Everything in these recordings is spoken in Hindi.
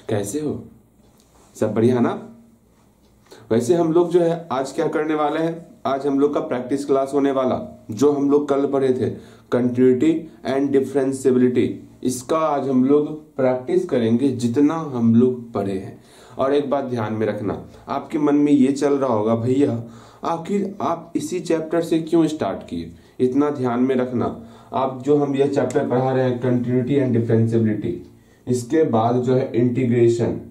कैसे हो? सब बढ़िया ना? वैसे हम लोग जो है आज क्या करने वाले हैं, आज हम लोग का प्रैक्टिस क्लास होने वाला, जो हम लोग कल पढ़े थे कंटिन्यूटी एंड डिफरेंशिएबिलिटी, इसका आज हम लोग प्रैक्टिस करेंगे जितना हम लोग पढ़े हैं। और एक बात ध्यान में रखना, आपके मन में ये चल रहा होगा भैया आखिर आप इसी चैप्टर से क्यों स्टार्ट किए, इतना ध्यान में रखना। आप जो हम ये चैप्टर पढ़ा रहे हैं कंटिन्यूटी एंड डिफरेंशिएबिलिटी, इसके बाद जो है इंटीग्रेशन,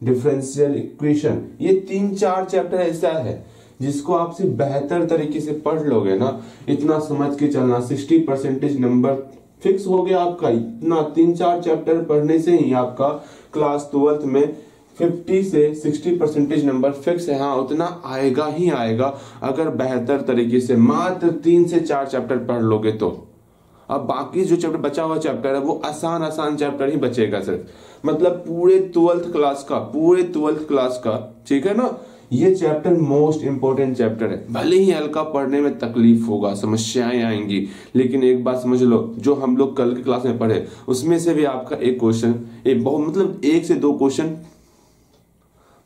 डिफरेंशियल इक्वेशन, ये 3-4 चैप्टर ऐसा है जिसको आप सिर्फ बेहतर तरीके से पढ़ लोगे ना, इतना समझ के चलना 60% नंबर फिक्स हो गया आपका। इतना 3-4 चैप्टर पढ़ने से ही आपका क्लास 12th में 50 से 60% नंबर फिक्स है। हाँ, उतना आएगा ही आएगा अगर बेहतर तरीके से मात्र 3 से 4 चैप्टर पढ़ लोगे तो। अब बाकी जो चैप्टर बचा हुआ चैप्टर है वो आसान चैप्टर ही बचेगा सिर्फ, मतलब पूरे 12th क्लास का, ठीक है ना। ये चैप्टर मोस्ट इंपोर्टेंट चैप्टर है। भले ही हल्का पढ़ने में तकलीफ होगा, समस्याएं आएंगी, लेकिन एक बात समझ लो, जो हम लोग कल की क्लास में पढ़े उसमें से भी आपका एक क्वेश्चन, मतलब 1 से 2 क्वेश्चन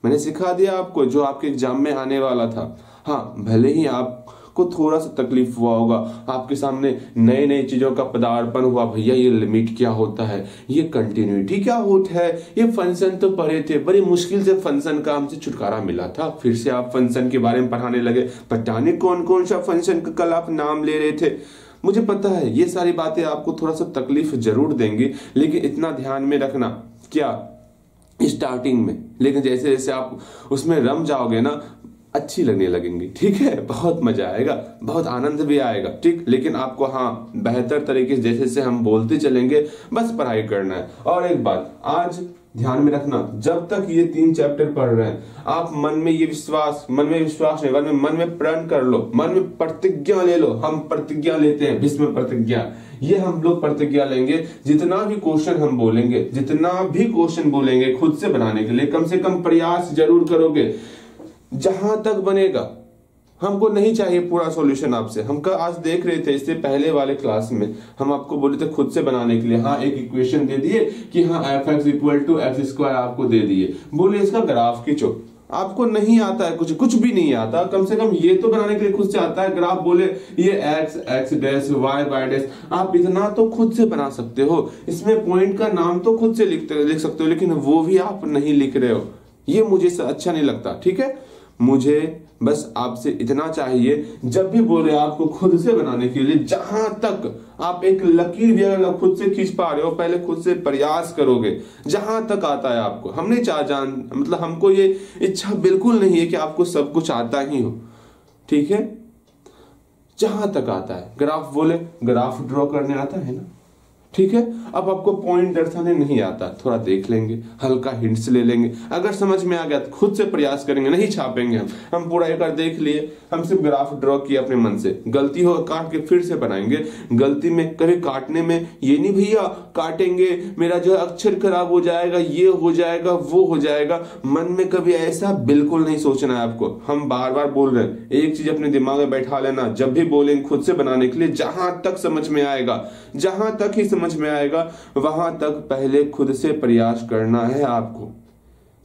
मैंने सिखा दिया आपको जो आपके एग्जाम में आने वाला था। हाँ, भले ही आपको थोड़ा सा तकलीफ हुआ होगा, आपके सामने नए नए चीजों का पदार्पण हुआ, भैया ये लिमिट क्या होता है, ये कंटिन्यूटी क्या होता है, ये फंक्शन तो पढ़े थे, बड़ी मुश्किल से फंक्शन का हमसे छुटकारा मिला था, फिर से आप फंक्शन के बारे में पढ़ाने लगे, पता नहीं कौन कौन सा फंक्शन का कल आप नाम ले रहे थे। मुझे पता है ये सारी बातें आपको थोड़ा सा तकलीफ जरूर देंगी, लेकिन इतना ध्यान में रखना क्या स्टार्टिंग में, लेकिन जैसे जैसे आप उसमें रम जाओगे ना, अच्छी लगने लगेंगी, ठीक है, बहुत मजा आएगा, बहुत आनंद भी आएगा, ठीक। लेकिन आपको हाँ बेहतर तरीके से जैसे जैसे हम बोलते चलेंगे बस पढ़ाई करना है। और एक बात आज ध्यान में रखना, जब तक ये 3 चैप्टर पढ़ रहे हैं आप मन में विश्वास नहीं, मन में प्रण कर लो, मन में प्रतिज्ञा ले लो। हम प्रतिज्ञा लेते हैं, भीष्म प्रतिज्ञा, ये हम लोग प्रतिज्ञा लेंगे, जितना भी क्वेश्चन बोलेंगे खुद से बनाने के लिए कम से कम प्रयास जरूर करोगे, जहां तक बनेगा। हमको नहीं चाहिए पूरा सॉल्यूशन आपसे। हम आज देख रहे थे, इससे पहले वाले क्लास में हम आपको बोले थे खुद से बनाने के लिए। हाँ, एक इक्वेशन दे दिए कि हाँ fx = x² आपको दे दिए, बोले इसका ग्राफ खींचो। आपको नहीं आता है, कुछ भी नहीं आता, कम से कम ये तो बनाने के लिए खुद से आता है। ग्राफ बोले ये x y आप इतना तो खुद से बना सकते हो, इसमें पॉइंट का नाम तो खुद से लिख सकते हो, लेकिन वो भी आप नहीं लिख रहे हो, ये मुझे अच्छा नहीं लगता, ठीक है। मुझे बस आपसे इतना चाहिए, जब भी बोले आपको खुद से बनाने के लिए, जहां तक आप एक लकीर भी अगर खुद से खींच पा रहे हो, पहले खुद से प्रयास करोगे, जहां तक आता है आपको। हम नहीं मतलब हमको ये इच्छा बिल्कुल नहीं है कि आपको सब कुछ आता ही हो, ठीक है। जहां तक आता है, ग्राफ बोले ग्राफ ड्रॉ करने आता है ना, ठीक है। अब आपको पॉइंट दर्शाने नहीं आता, थोड़ा देख लेंगे, हल्का हिंट्स ले लेंगे, अगर समझ में आ गया तो खुद से प्रयास करेंगे, नहीं छापेंगे हम पूरा एक बार देख लिए, हम सिर्फ ग्राफ ड्रॉ किया अपने मन से, गलती हो काट के फिर से बनाएंगे। गलती में कभी काटने में ये नहीं भैया काटेंगे मेरा जो अक्षर खराब हो जाएगा, ये हो जाएगा, वो हो जाएगा, मन में कभी ऐसा बिल्कुल नहीं सोचना है आपको। हम बार बार बोल रहे हैं, एक चीज अपने दिमाग में बैठा लेना, जब भी बोलेंगे खुद से बनाने के लिए, जहां तक समझ में आएगा, जहां तक ही समझ में आएगा वहां तक पहले खुद से प्रयास करना है आपको।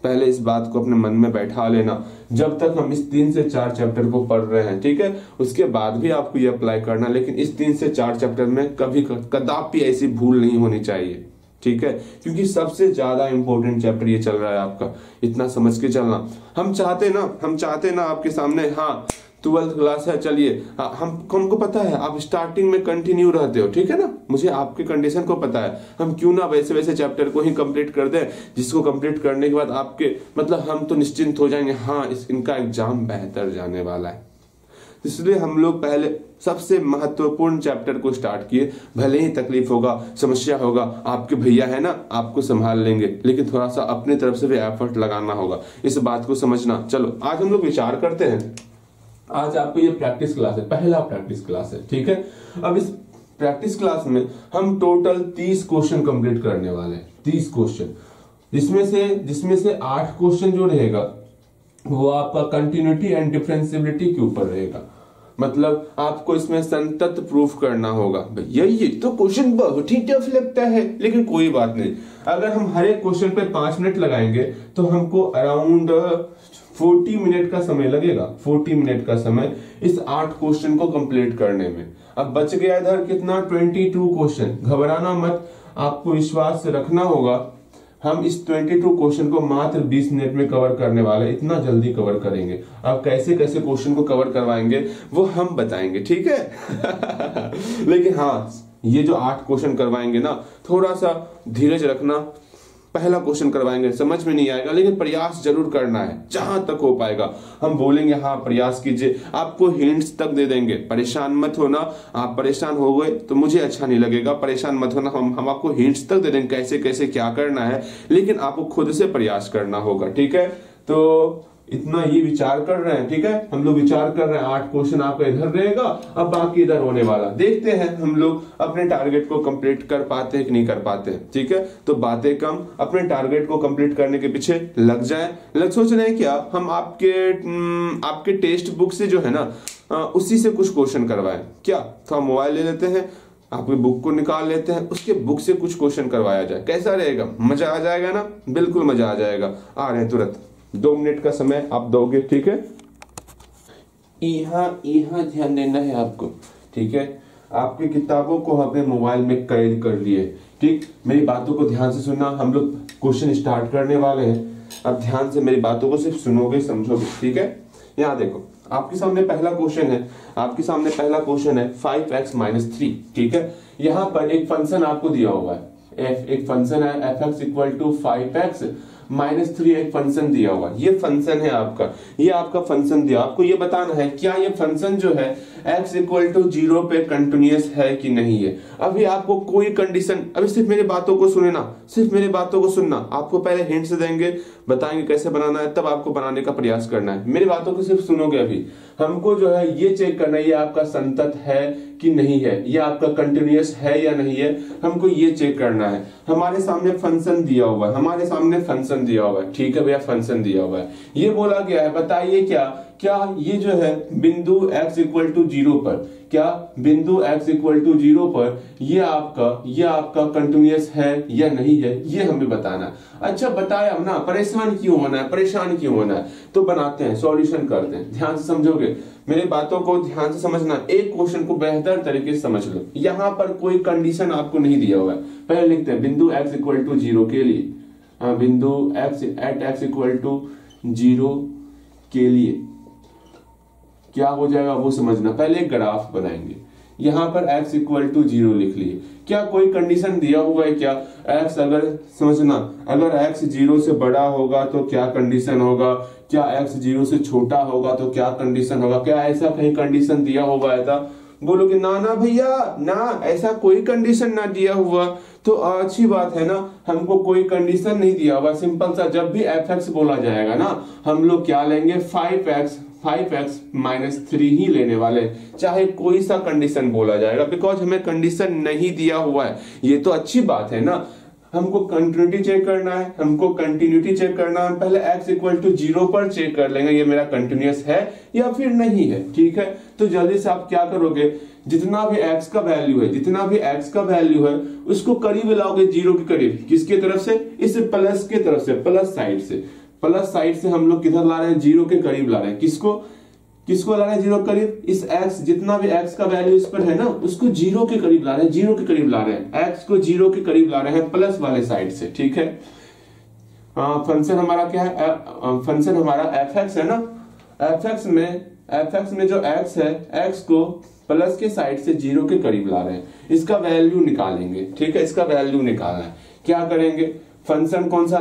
पहले इस बात को अपने मन में बैठा लेना, जब तक हम इस 3 से 4 चैप्टर को पढ़ रहे हैं, ठीक है। उसके बाद भी आपको ये अप्लाई करना, लेकिन इस 3 से 4 चैप्टर में कदापि ऐसी भूल नहीं होनी चाहिए, ठीक है, क्योंकि सबसे ज्यादा इंपॉर्टेंट चैप्टर ये चल रहा है आपका, इतना समझ के चलना। हम चाहते ना आपके सामने, हाँ 12th क्लास है, चलिए हमको पता है आप स्टार्टिंग में कंटिन्यू रहते हो, ठीक है ना, मुझे आपके कंडीशन को पता है। हम क्यों ना वैसे चैप्टर को ही कंप्लीट कर दें, जिसको कंप्लीट करने के बाद आपके मतलब हम तो निश्चिंत हो जाएंगे, हाँ इनका एग्जाम बेहतर जाने वाला है। इसलिए हम लोग पहले सबसे महत्वपूर्ण चैप्टर को स्टार्ट किए, भले ही तकलीफ होगा, समस्या होगा, आपके भैया है ना, आपको संभाल लेंगे, लेकिन थोड़ा सा अपनी तरफ से भी एफर्ट लगाना होगा, इस बात को समझना। चलो आज हम लोग विचार करते हैं। आज आपको ये प्रैक्टिस क्लास है, पहला प्रैक्टिस क्लास है, ठीक है। अब इस प्रैक्टिस क्लास में हम टोटल 30 क्वेश्चन कंप्लीट करने वाले हैं, 30 क्वेश्चन, जिसमें से 8 क्वेश्चन जो रहेगा वो आपका कंटिन्यूटी एंड डिफरेंशिएबिलिटी के ऊपर रहेगा। मतलब आपको इसमें संतत प्रूफ करना होगा। भैया ये तो क्वेश्चन बहुत ही टफ लगता है, लेकिन कोई बात नहीं, अगर हम हर एक क्वेश्चन पे 5 मिनट लगाएंगे तो हमको अराउंड 40 मिनट का समय लगेगा। 40 मिनट का समय इस 8 क्वेश्चन को कंप्लीट करने में। अब बच गया इधर कितना, 22 क्वेश्चन। घबराना मत, आपको विश्वास रखना होगा। हम इस 22 क्वेश्चन को मात्र 20 मिनट में कवर करने वाले, इतना जल्दी कवर करेंगे। अब कैसे कैसे क्वेश्चन को कवर करवाएंगे वो हम बताएंगे, ठीक है। लेकिन हाँ, ये जो 8 क्वेश्चन करवाएंगे ना, थोड़ा सा धीरज रखना। पहला क्वेश्चन करवाएंगे, समझ में नहीं आएगा, लेकिन प्रयास जरूर करना है जहां तक हो पाएगा। हम बोलेंगे हाँ प्रयास कीजिए, आपको हिंट्स तक दे देंगे। परेशान मत होना, आप परेशान हो गए तो मुझे अच्छा नहीं लगेगा। परेशान मत होना, हम आपको हिंट्स तक दे देंगे कैसे कैसे क्या करना है, लेकिन आपको खुद से प्रयास करना होगा, ठीक है। तो इतना ये विचार कर रहे हैं, ठीक है, हम लोग विचार कर रहे हैं। 8 क्वेश्चन आपका इधर रहेगा, अब बाकी इधर होने वाला। देखते हैं हम लोग अपने टारगेट को कंप्लीट कर पाते हैं कि नहीं कर पाते हैं, ठीक है। तो बातें कम, अपने टारगेट को कंप्लीट करने के पीछे लग जाए। सोच रहे हैं क्या हम आपके टेक्स्ट बुक से जो है ना, उसी से कुछ क्वेश्चन करवाएं क्या। तो हम मोबाइल ले लेते हैं, आपकी बुक को निकाल लेते हैं, उसके बुक से कुछ क्वेश्चन करवाया जाए, कैसा रहेगा, मजा आ जाएगा ना। बिल्कुल मजा आ जाएगा। आ रहे हैं तुरंत, 2 मिनट का समय आप दोगे, ठीक है। यहाँ ध्यान देना है आपको, ठीक है। आपकी किताबों को अपने मोबाइल में कैद कर लिए, ठीक। मेरी बातों को ध्यान से सुनना, हम लोग क्वेश्चन स्टार्ट करने वाले हैं। अब ध्यान से मेरी बातों को सिर्फ सुनोगे, समझोगे, ठीक है। यहाँ देखो, आपके सामने पहला क्वेश्चन है, 5x-3, ठीक है। यहाँ पर एक फंक्शन आपको दिया हुआ है, एक फंक्शन है f(x = 5x -3), एक फंक्शन दिया हुआ है। ये फंक्शन है आपका, ये आपका फंक्शन दिया। आपको ये बताना है क्या ये फंक्शन जो है x = 0 पे कंटिन्यूअस है कि नहीं है। अभी आपको कोई कंडीशन, अभी सिर्फ मेरी बातों को सुनना, सिर्फ मेरी बातों को सुनना। आपको पहले हिंट्स देंगे, बताएंगे कैसे बनाना है, तब आपको बनाने का प्रयास करना है। मेरी बातों को सिर्फ सुनोगे। अभी हमको जो है ये चेक करना है, ये आपका संतत है कि नहीं है, ये आपका कंटिन्यूअस है या नहीं है, हमको ये चेक करना है। हमारे सामने फंक्शन दिया हुआ है, हमारे सामने फंक्शन दिया हुआ है, ठीक है भैया, फंक्शन दिया हुआ है। ये बोला गया है, बताइए क्या ये जो है बिंदु x = 0 पर, क्या बिंदु x = 0 पर ये आपका कंटिन्यूअस है या नहीं है, ये हमें बताना। अच्छा बताया ना, परेशान क्यों होना है, तो बनाते हैं, सॉल्यूशन करते हैं। ध्यान से समझोगे, मेरी बातों को ध्यान से समझना। एक क्वेश्चन को बेहतर तरीके से समझ लो। यहाँ पर कोई कंडीशन आपको नहीं दिया हुआ है। पहले लिखते हैं बिंदु x = 0 के लिए, बिंदु x = 0 के लिए क्या हो जाएगा वो समझना। पहले एक ग्राफ बनाएंगे, यहाँ पर x = 0 लिख लिए। क्या कोई कंडीशन दिया हुआ है क्या? x अगर समझना, अगर x 0 से बड़ा होगा तो क्या कंडीशन होगा, क्या x 0 से छोटा होगा तो क्या कंडीशन होगा, क्या ऐसा कहीं कंडीशन दिया होगा? ऐसा बोलोगे ना भैया ना, ऐसा कोई कंडीशन ना दिया हुआ। तो अच्छी बात है ना, हमको कोई कंडीशन नहीं दिया हुआ। सिंपल सा, जब भी f(x) बोला जाएगा ना, हम लोग क्या लेंगे, 5x -3 ही लेने वाले, चाहे कोई सा कंडीशन बोला जाएगा, बिकॉज हमें कंडीशन नहीं दिया हुआ है। ये तो अच्छी बात है ना। हमको कंटिन्यूटी चेक करना है, हम पहले x = 0 पर चेक कर लेंगे, ये मेरा कंटिन्यूअस है या फिर नहीं है, ठीक है। तो जल्दी से आप क्या करोगे, जितना भी x का वैल्यू है उसको करीब लाओगे 0 के करीब। किसके तरफ से? इस प्लस के तरफ से, प्लस साइड से हम लोग किधर ला रहे हैं, 0 के करीब ला रहे हैं। किसको ला रहे हैं 0 के करीब? इस x, जितना भी x का वैल्यू इस पर है ना, उसको 0 के करीब ला रहे हैं, x को 0 के करीब ला रहे हैं प्लस वाले साइड से, ठीक है। फंक्शन हमारा क्या है, फंक्शन हमारा f(x) है ना। f(x) में जो x है, x को प्लस के साइड से 0 के करीब ला रहे हैं। इसका वैल्यू निकालेंगे, ठीक है, इसका वैल्यू निकालना है। क्या करेंगे, फंक्शन कौन सा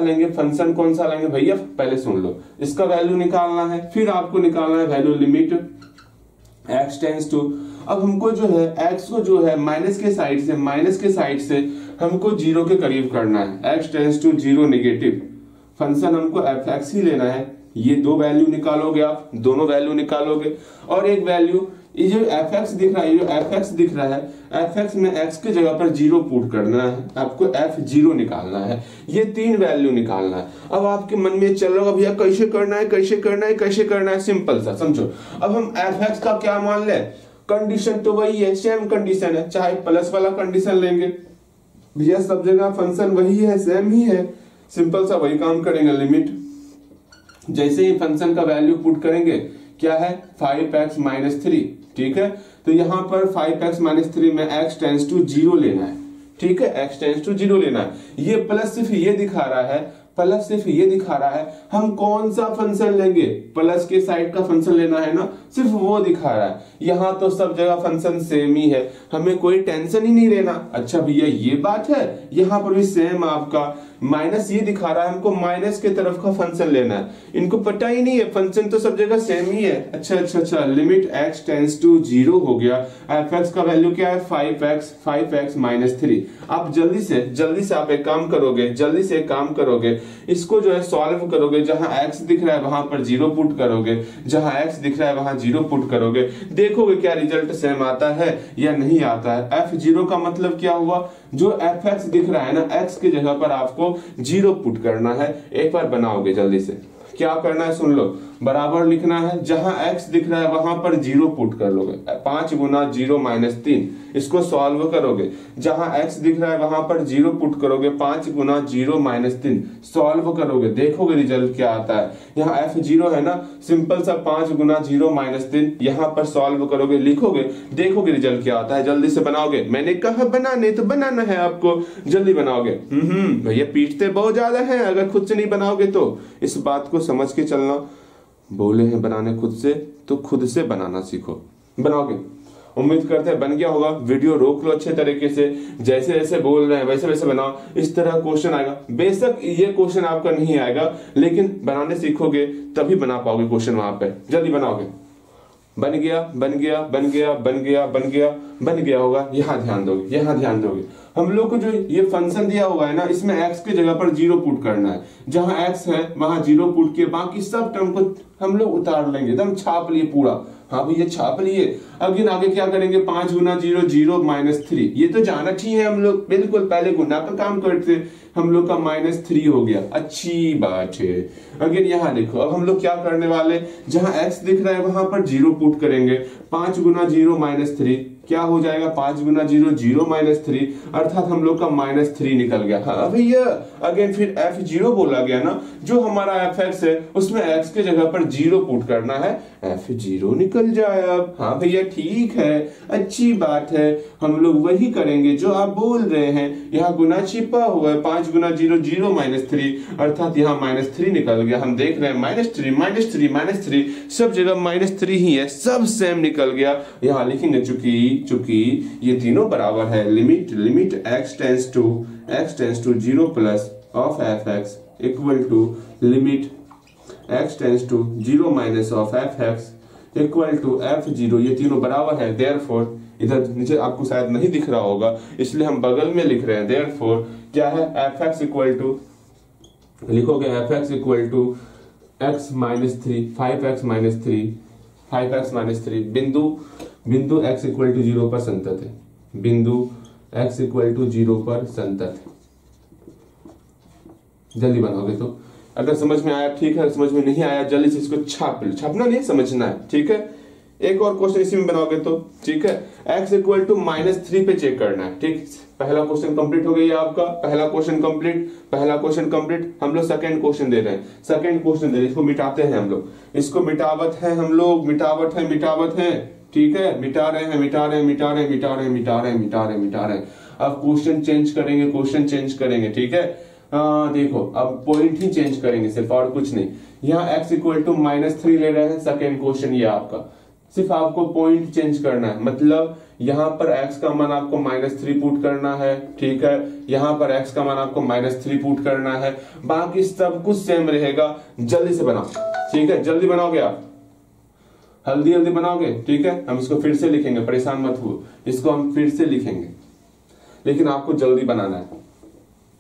लेंगे भैया, पहले सुन लो। इसका वैल्यू निकालना है, फिर आपको निकालना है value limit x tends to. अब हमको जो है x को जो है माइनस के साइड से हमको 0 के करीब करना है। x tends to 0 negative, function हमको f(x) ही लेना है। ये दो वैल्यू निकालोगे आप, दोनों वैल्यू निकालोगे, और एक वैल्यू ये जो fx दिख रहा है, ये जो fx दिख रहा है, fx में x की जगह पर 0 पुट करना है, आपको f0 निकालना है, ये 3 वैल्यू निकालना है। अब आपके मन में चल रहा होगा भैया कैसे करना है, कैसे करना है, कैसे करना है, सिंपल सा समझो। अब हम fx का क्या मान ले, कंडीशन तो वही है, सेम कंडीशन है, चाहे प्लस वाला कंडीशन लेंगे भैया, सब जगह फंक्शन वही है, सेम ही है, सिंपल सा वही काम करेंगे। लिमिट जैसे ही फंक्शन का वैल्यू पुट करेंगे, क्या है 5x - 3, ठीक है। तो यहाँ पर 5x - 3 में x टेंड्स टू 0 लेना है, ठीक है, x टेंड्स टू 0 लेना है। ये प्लस सिर्फ ये दिखा रहा है, प्लस सिर्फ ये दिखा रहा है हम कौन सा फंक्शन लेंगे, प्लस के साइड का फंक्शन लेना है ना, सिर्फ वो दिखा रहा है। यहाँ तो सब जगह फंक्शन सेम ही है, हमें कोई टेंशन ही नहीं लेना। अच्छा भैया ये बात है, यहाँ पर भी सेम आपका माइनस ये दिखा रहा है, हमको माइनस के तरफ का फंक्शन लेना है। इनको पता ही नहीं है, फंक्शन तो सब जगह सेम ही है। अच्छा, लिमिट x टेंड्स टू 0 हो गया, fx का वैल्यू क्या है 5x - 3। आप जल्दी से आप एक काम करोगे, इसको जो है सॉल्व करोगे, जहां x दिख रहा है वहां पर 0 पुट करोगे, जहां x दिख रहा है वहां 0 पुट करोगे, देखोगे क्या रिजल्ट सेम आता है या नहीं आता है। f0 का मतलब क्या हुआ, जो fx दिख रहा है ना, x की जगह पर आपको 0 पुट करना है। एक बार बनाओगे जल्दी से, क्या करना है सुन लो, बराबर लिखना है, जहां x दिख रहा है वहां पर 0 पुट कर लोगे, 5 गुना 0 - 3, इसको सॉल्व करोगे, जहां x दिख रहा है वहां पर 0 पुट करोगे, 5 गुना 0 - 3 सॉल्व करोगे, देखोगे रिजल्ट क्या आता है। यहाँ f0 है ना, सिंपल सा 5 गुना 0 - 3 यहाँ पर सॉल्व करोगे, लिखोगे, देखोगे रिजल्ट क्या आता है। जल्दी से बनाओगे, मैंने कहा बनाने तो बनाना है आपको, जल्दी बनाओगे। भैया पीटते बहुत ज्यादा है, अगर खुद से नहीं बनाओगे तो इस बात को समझ के चलना, बोले हैं बनाने खुद से तो खुद से बनाना सीखो। बनाओगे, उम्मीद करते हैं बन गया होगा। वीडियो रोक लो अच्छे तरीके से, जैसे जैसे बोल रहे हैं वैसे वैसे बनाओ, इस तरह क्वेश्चन आएगा। बेशक ये क्वेश्चन आपका नहीं आएगा, लेकिन बनाने सीखोगे तभी बना पाओगे क्वेश्चन वहां पे। जल्दी बनाओगे, बन गया होगा। यहाँ ध्यान दोगे, हम लोग को जो ये फंक्शन दिया हुआ है ना, इसमें x की जगह पर 0 पुट करना है, जहां x है वहां 0 पुट किए, बाकी सब टर्म को हम लोग उतार लेंगे, एकदम छाप लिए पूरा। हाँ भैया छाप लिए। अगेन आगे क्या करेंगे, 5 गुना 0 0 - 3, ये तो जाना ही है हम लोग, बिल्कुल पहले गुना का काम करते, हम लोग का -3 हो गया, अच्छी बात है। अगेन यहाँ देखो, अब हम लोग क्या करने वाले, जहां x दिख रहा है वहां पर 0 पुट करेंगे, 5 गुना 0 - 3 क्या हो जाएगा, 5 गुना 0 0 - 3, अर्थात हम लोग का -3 निकल गया। हाँ भैया अगेन फिर f0 बोला गया ना, जो हमारा fx है उसमें x के जगह पर 0 पुट करना है, f0 निकल जाए। अब हाँ भैया ठीक है, अच्छी बात है, हम लोग वही करेंगे जो आप बोल रहे हैं। यहाँ गुना छिपा हुआ है, 5 गुना 0 0 - 3, अर्थात यहाँ -3 निकल गया। हम देख रहे हैं -3 सब जगह -3 ही है, सब सेम निकल गया। यहाँ लिखेंगे चूंकि ये तीनों बराबर है, limit x tends to 0 plus of fx equal to limit x tends to 0 minus of fx equal to f0, ये तीनों बराबर है। देयरफॉर इधर नीचे आपको शायद नहीं दिख रहा होगा, इसलिए हम बगल में लिख रहे हैं। देयरफॉर क्या है, fx इक्वल टू, लिखोगे fx equal to x - 3 5x - 3 बिंदु x इक्वल टू 0 पर संतत है, बिंदु x इक्वल टू 0 पर संतत है। जल्दी बनाओगे तो, अगर समझ में आया ठीक है, समझ में नहीं आया जल्दी से इसको छापना नहीं, समझना है, ठीक है। एक और क्वेश्चन इसी में बनाओगे तो ठीक है, x इक्वल टू -3 पे चेक करना है, ठीक। पहला क्वेश्चन कंप्लीट हो गया आपका, पहला क्वेश्चन कंप्लीट। हम लोग सेकंड क्वेश्चन दे रहे हैं, इसको मिटाते हैं हम लोग, इसको मिटावत है, ठीक है, मिटा रहे हैं। अब क्वेश्चन चेंज करेंगे, ठीक है। देखो अब पॉइंट ही चेंज करेंगे सिर्फ, और कुछ नहीं। यहाँ x इक्वल टू -3 ले रहे हैं, सेकेंड क्वेश्चन ये आपका, सिर्फ आपको पॉइंट चेंज करना है, मतलब यहाँ पर x का मान आपको -3 पुट करना है, ठीक है। यहाँ पर x का मान आपको -3 पुट करना है, बाकी सब कुछ सेम रहेगा। जल्दी से बनाओ, ठीक है, जल्दी बनाओगे आप, जल्दी बनाओगे, ठीक है। हम इसको फिर से लिखेंगे, परेशान मत हो, इसको हम फिर से लिखेंगे, लेकिन आपको जल्दी बनाना है।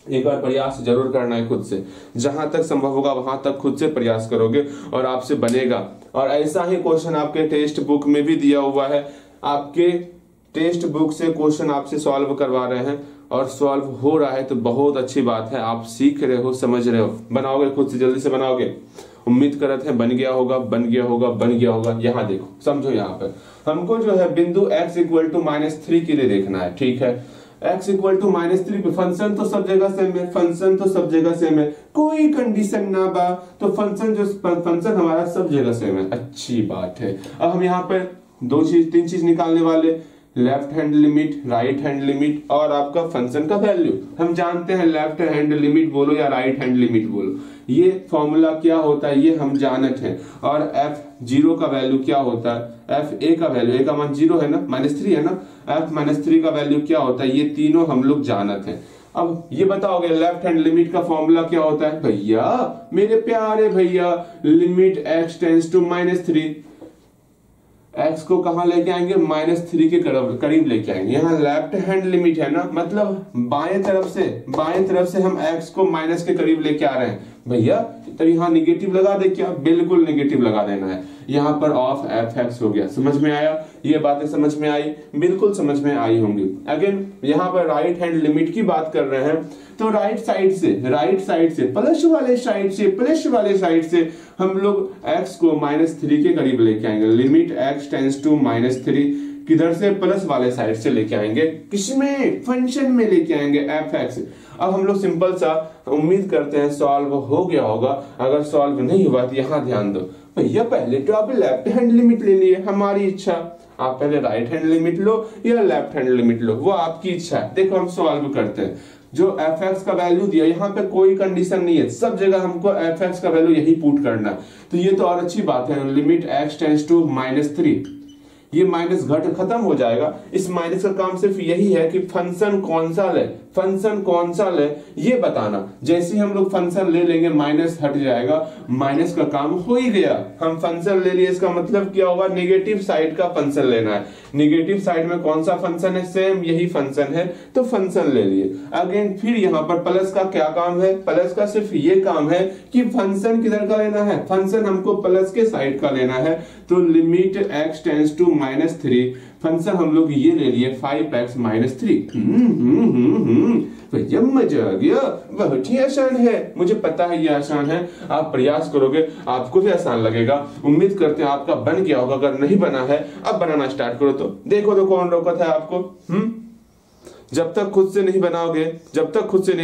एक बार प्रयास जरूर करना है खुद से, जहां तक संभव होगा वहां तक खुद से प्रयास करोगे और आपसे बनेगा। और ऐसा ही क्वेश्चन आपके टेक्स्ट बुक में भी दिया हुआ है। आपके टेक्स्ट बुक से क्वेश्चन आपसे सॉल्व करवा रहे हैं और सॉल्व हो रहा है तो बहुत अच्छी बात है। आप सीख रहे हो, समझ रहे हो, बनाओगे खुद से, जल्दी से बनाओगे। उम्मीद करते हैं बन गया होगा, बन गया होगा, बन गया होगा। यहाँ देखो, समझो, यहाँ पर हमको जो है बिंदु x इक्वल टू -3 के लिए देखना है, ठीक है। x इक्वल टू -3 पे फंक्शन तो सब जगह सेम है, फंक्शन तो सब जगह सेम है, कोई कंडीशन ना बा, तो फंक्शन हमारा सब जगह सेम है, अच्छी बात है। अब हम यहाँ पर 3 चीज निकालने वाले, left hand limit, right hand limit और आपका फंक्शन का वैल्यू। हम जानते हैं लेफ्ट हैंड लिमिट बोलो या राइट हैंड लिमिट बोलो, ये फॉर्मूला क्या होता है ये हम जानते हैं। और f0 का वैल्यू क्या होता है, fa का वैल्यू, a का मान 0 है ना, -3 है ना, f -3 का वैल्यू क्या होता है, ये तीनों हम लोग जानते हैं। अब ये बताओगे लेफ्ट हैंड लिमिट का फॉर्मूला क्या होता है भैया, मेरे प्यारे भैया, limit x tends to -3, x को कहां लेके आएंगे, -3 के करीब लेके आएंगे। यहाँ लेफ्ट हैंड लिमिट है ना, मतलब बाएं तरफ से हम x को माइनस के करीब लेके आ रहे हैं भैया, तो यहाँ निगेटिव लगा दे क्या, बिल्कुल निगेटिव लगा देना है। यहाँ पर ऑफ f(x) हो गया। समझ में आया, ये बातें समझ में आई, बिल्कुल समझ में आई होंगी। अगेन यहाँ पर राइट हैंड लिमिट की बात कर रहे हैं, तो राइट साइड से प्लस वाले साइड से हम लोग x को -3 के करीब लेके आएंगे। लिमिट x टेंड्स टू -3 किधर से, प्लस वाले साइड से लेके आएंगे, किसमें, फंक्शन में लेके आएंगे f(x). अब हम लोग सिंपल सा उम्मीद करते हैं सॉल्व हो गया होगा। अगर सॉल्व नहीं हुआ तो यहाँ ध्यान दो भैया, पहले तो आप लेफ्ट हैंड लिमिट ले लिए, हमारी इच्छा, आप पहले राइट हैंड लिमिट लो या लेफ्ट हैंड लिमिट लो, वो आपकी इच्छा है। देखो हम सॉल्व करते हैं, जो f(x) का वैल्यू दिया, यहाँ पे कोई कंडीशन नहीं है, सब जगह हमको f(x) का वैल्यू यही पुट करना है, तो ये तो और अच्छी बात है। लिमिट x टेंड्स टू -3, ये माइनस घट खत्म हो जाएगा। इस माइनस का काम सिर्फ यही है कि फंक्शन कौन सा ले ये बताना। जैसे ही हम लोग फंक्शन ले लेंगे माइनस हट जाएगा, माइनस का काम हो ही गया। हम फंक्शन ले लिए, इसका मतलब क्या होगा, नेगेटिव साइड का फंक्शन लेना है। नेगेटिव साइड में कौन सा फंक्शन है, सेम यही फंक्शन है, तो फंक्शन ले लिए। अगेन फिर यहाँ पर प्लस का क्या काम है, प्लस का सिर्फ ये काम है कि फंक्शन किधर का लेना है, फंक्शन हमको प्लस के साइड का लेना है। तो limit x tends to -3, function हम लोग ये ले लिए 5x -3। भैया मजा आ गया, बहुत ही आसान है, मुझे पता है ये आसान है। आप प्रयास करोगे आपको भी आसान लगेगा। उम्मीद करते हैं आपका बन गया होगा। अगर नहीं बना है अब बनाना स्टार्ट करो, तो देखो तो कौन रोका था आपको। जब तक खुद से नहीं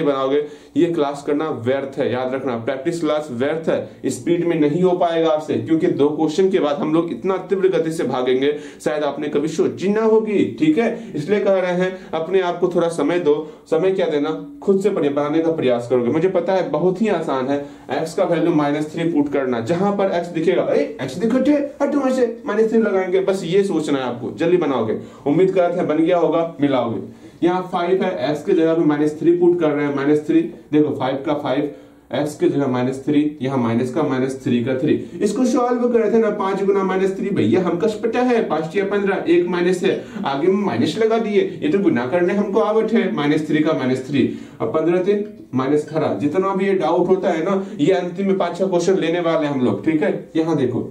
बनाओगे ये क्लास करना व्यर्थ है। याद रखना, प्रैक्टिस क्लास व्यर्थ है, स्पीड में नहीं हो पाएगा आपसे, क्योंकि 2 क्वेश्चन के बाद हम लोग इतना तीव्र गति से भागेंगे शायद आपने कभी सोची ना होगी। ठीक है, इसलिए कह रहे हैं अपने आप को थोड़ा समय दो। समय क्या देना, खुद से बनाने का प्रयास करोगे। मुझे पता है बहुत ही आसान है। x का वैल्यू -3 पुट करना, जहां पर x दिखेगा, x दिखो हटो से -3 लगाएंगे, बस ये सोचना है आपको। जल्दी बनाओगे, उम्मीद करते हैं बन गया होगा, मिलाओगे। यहाँ 5 है, x के जगह पे -3 पुट कर रहे हैं, -3 देखो, 5 का 5, x के जगह -3, यहाँ माइनस का -3 का 3। इसको सॉल्व कर रहे थे ना, 5 गुना -3, भैया हमका पता है 5 या 15, एक माइनस है, आगे में माइनस लगा दिए, ये तो गुना करने हमको आवत है, -3 का -3, अब 15 3 -18। जितना भी ये डाउट होता है ना, ये अंतिम में 5-6 क्वेश्चन लेने वाले हम लोग। ठीक है, यहाँ देखो,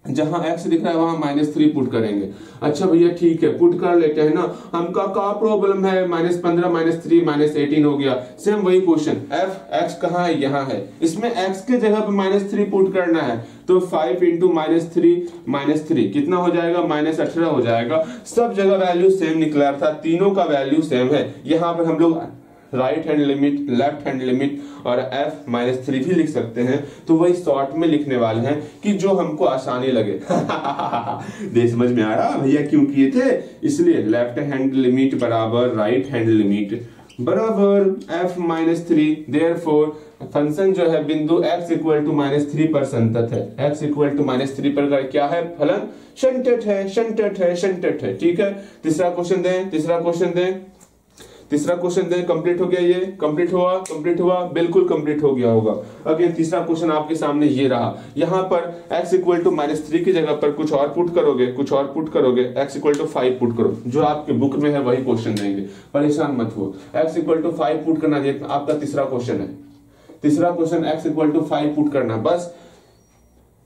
जहां x दिख रहा है वहां -3 पुट करेंगे। अच्छा भैया ठीक है, पुट कर लेते हैं ना, हमका क्या प्रॉब्लम है, -15 -3 -18 हो गया। सेम वही क्वेश्चन, f(x) कहाँ है, यहाँ है, इसमें x के जगह पे -3 पुट करना है, तो 5 इंटू -3 कितना हो जाएगा, -18 हो जाएगा। सब जगह वैल्यू सेम निकला था, तीनों का वैल्यू सेम है। यहाँ पर हम लोग right hand limit, left hand limit और f -3 भी लिख सकते हैं, तो वही शॉर्ट में लिखने वाले हैं कि जो हमको आसानी लगे। देख समझ में आ रहा भैया क्यों किए थे, इसलिए लेफ्ट हैंड लिमिट बराबर राइट हैंड लिमिट बराबर f -3। देयरफॉर फंक्शन जो है बिंदु x इक्वल टू -3 पर संतत है। x इक्वल टू -3 पर क्या है, फलन शंटट है। ठीक है, तीसरा क्वेश्चन दें। कंप्लीट हो गया, ये कंप्लीट हुआ, बिल्कुल कंप्लीट हो गया होगा। अगेन तीसरा क्वेश्चन आपके सामने ये रहा। यहाँ पर x इक्वल टू -3 की जगह पर कुछ और पुट करोगे, x इक्वल टू 5 पुट करो, जो आपके बुक में है वही क्वेश्चन देंगे, परेशान मत हो। x इक्वल टू 5 पुट करना आपका तीसरा क्वेश्चन है। तीसरा question x equal to 5 put करना, बस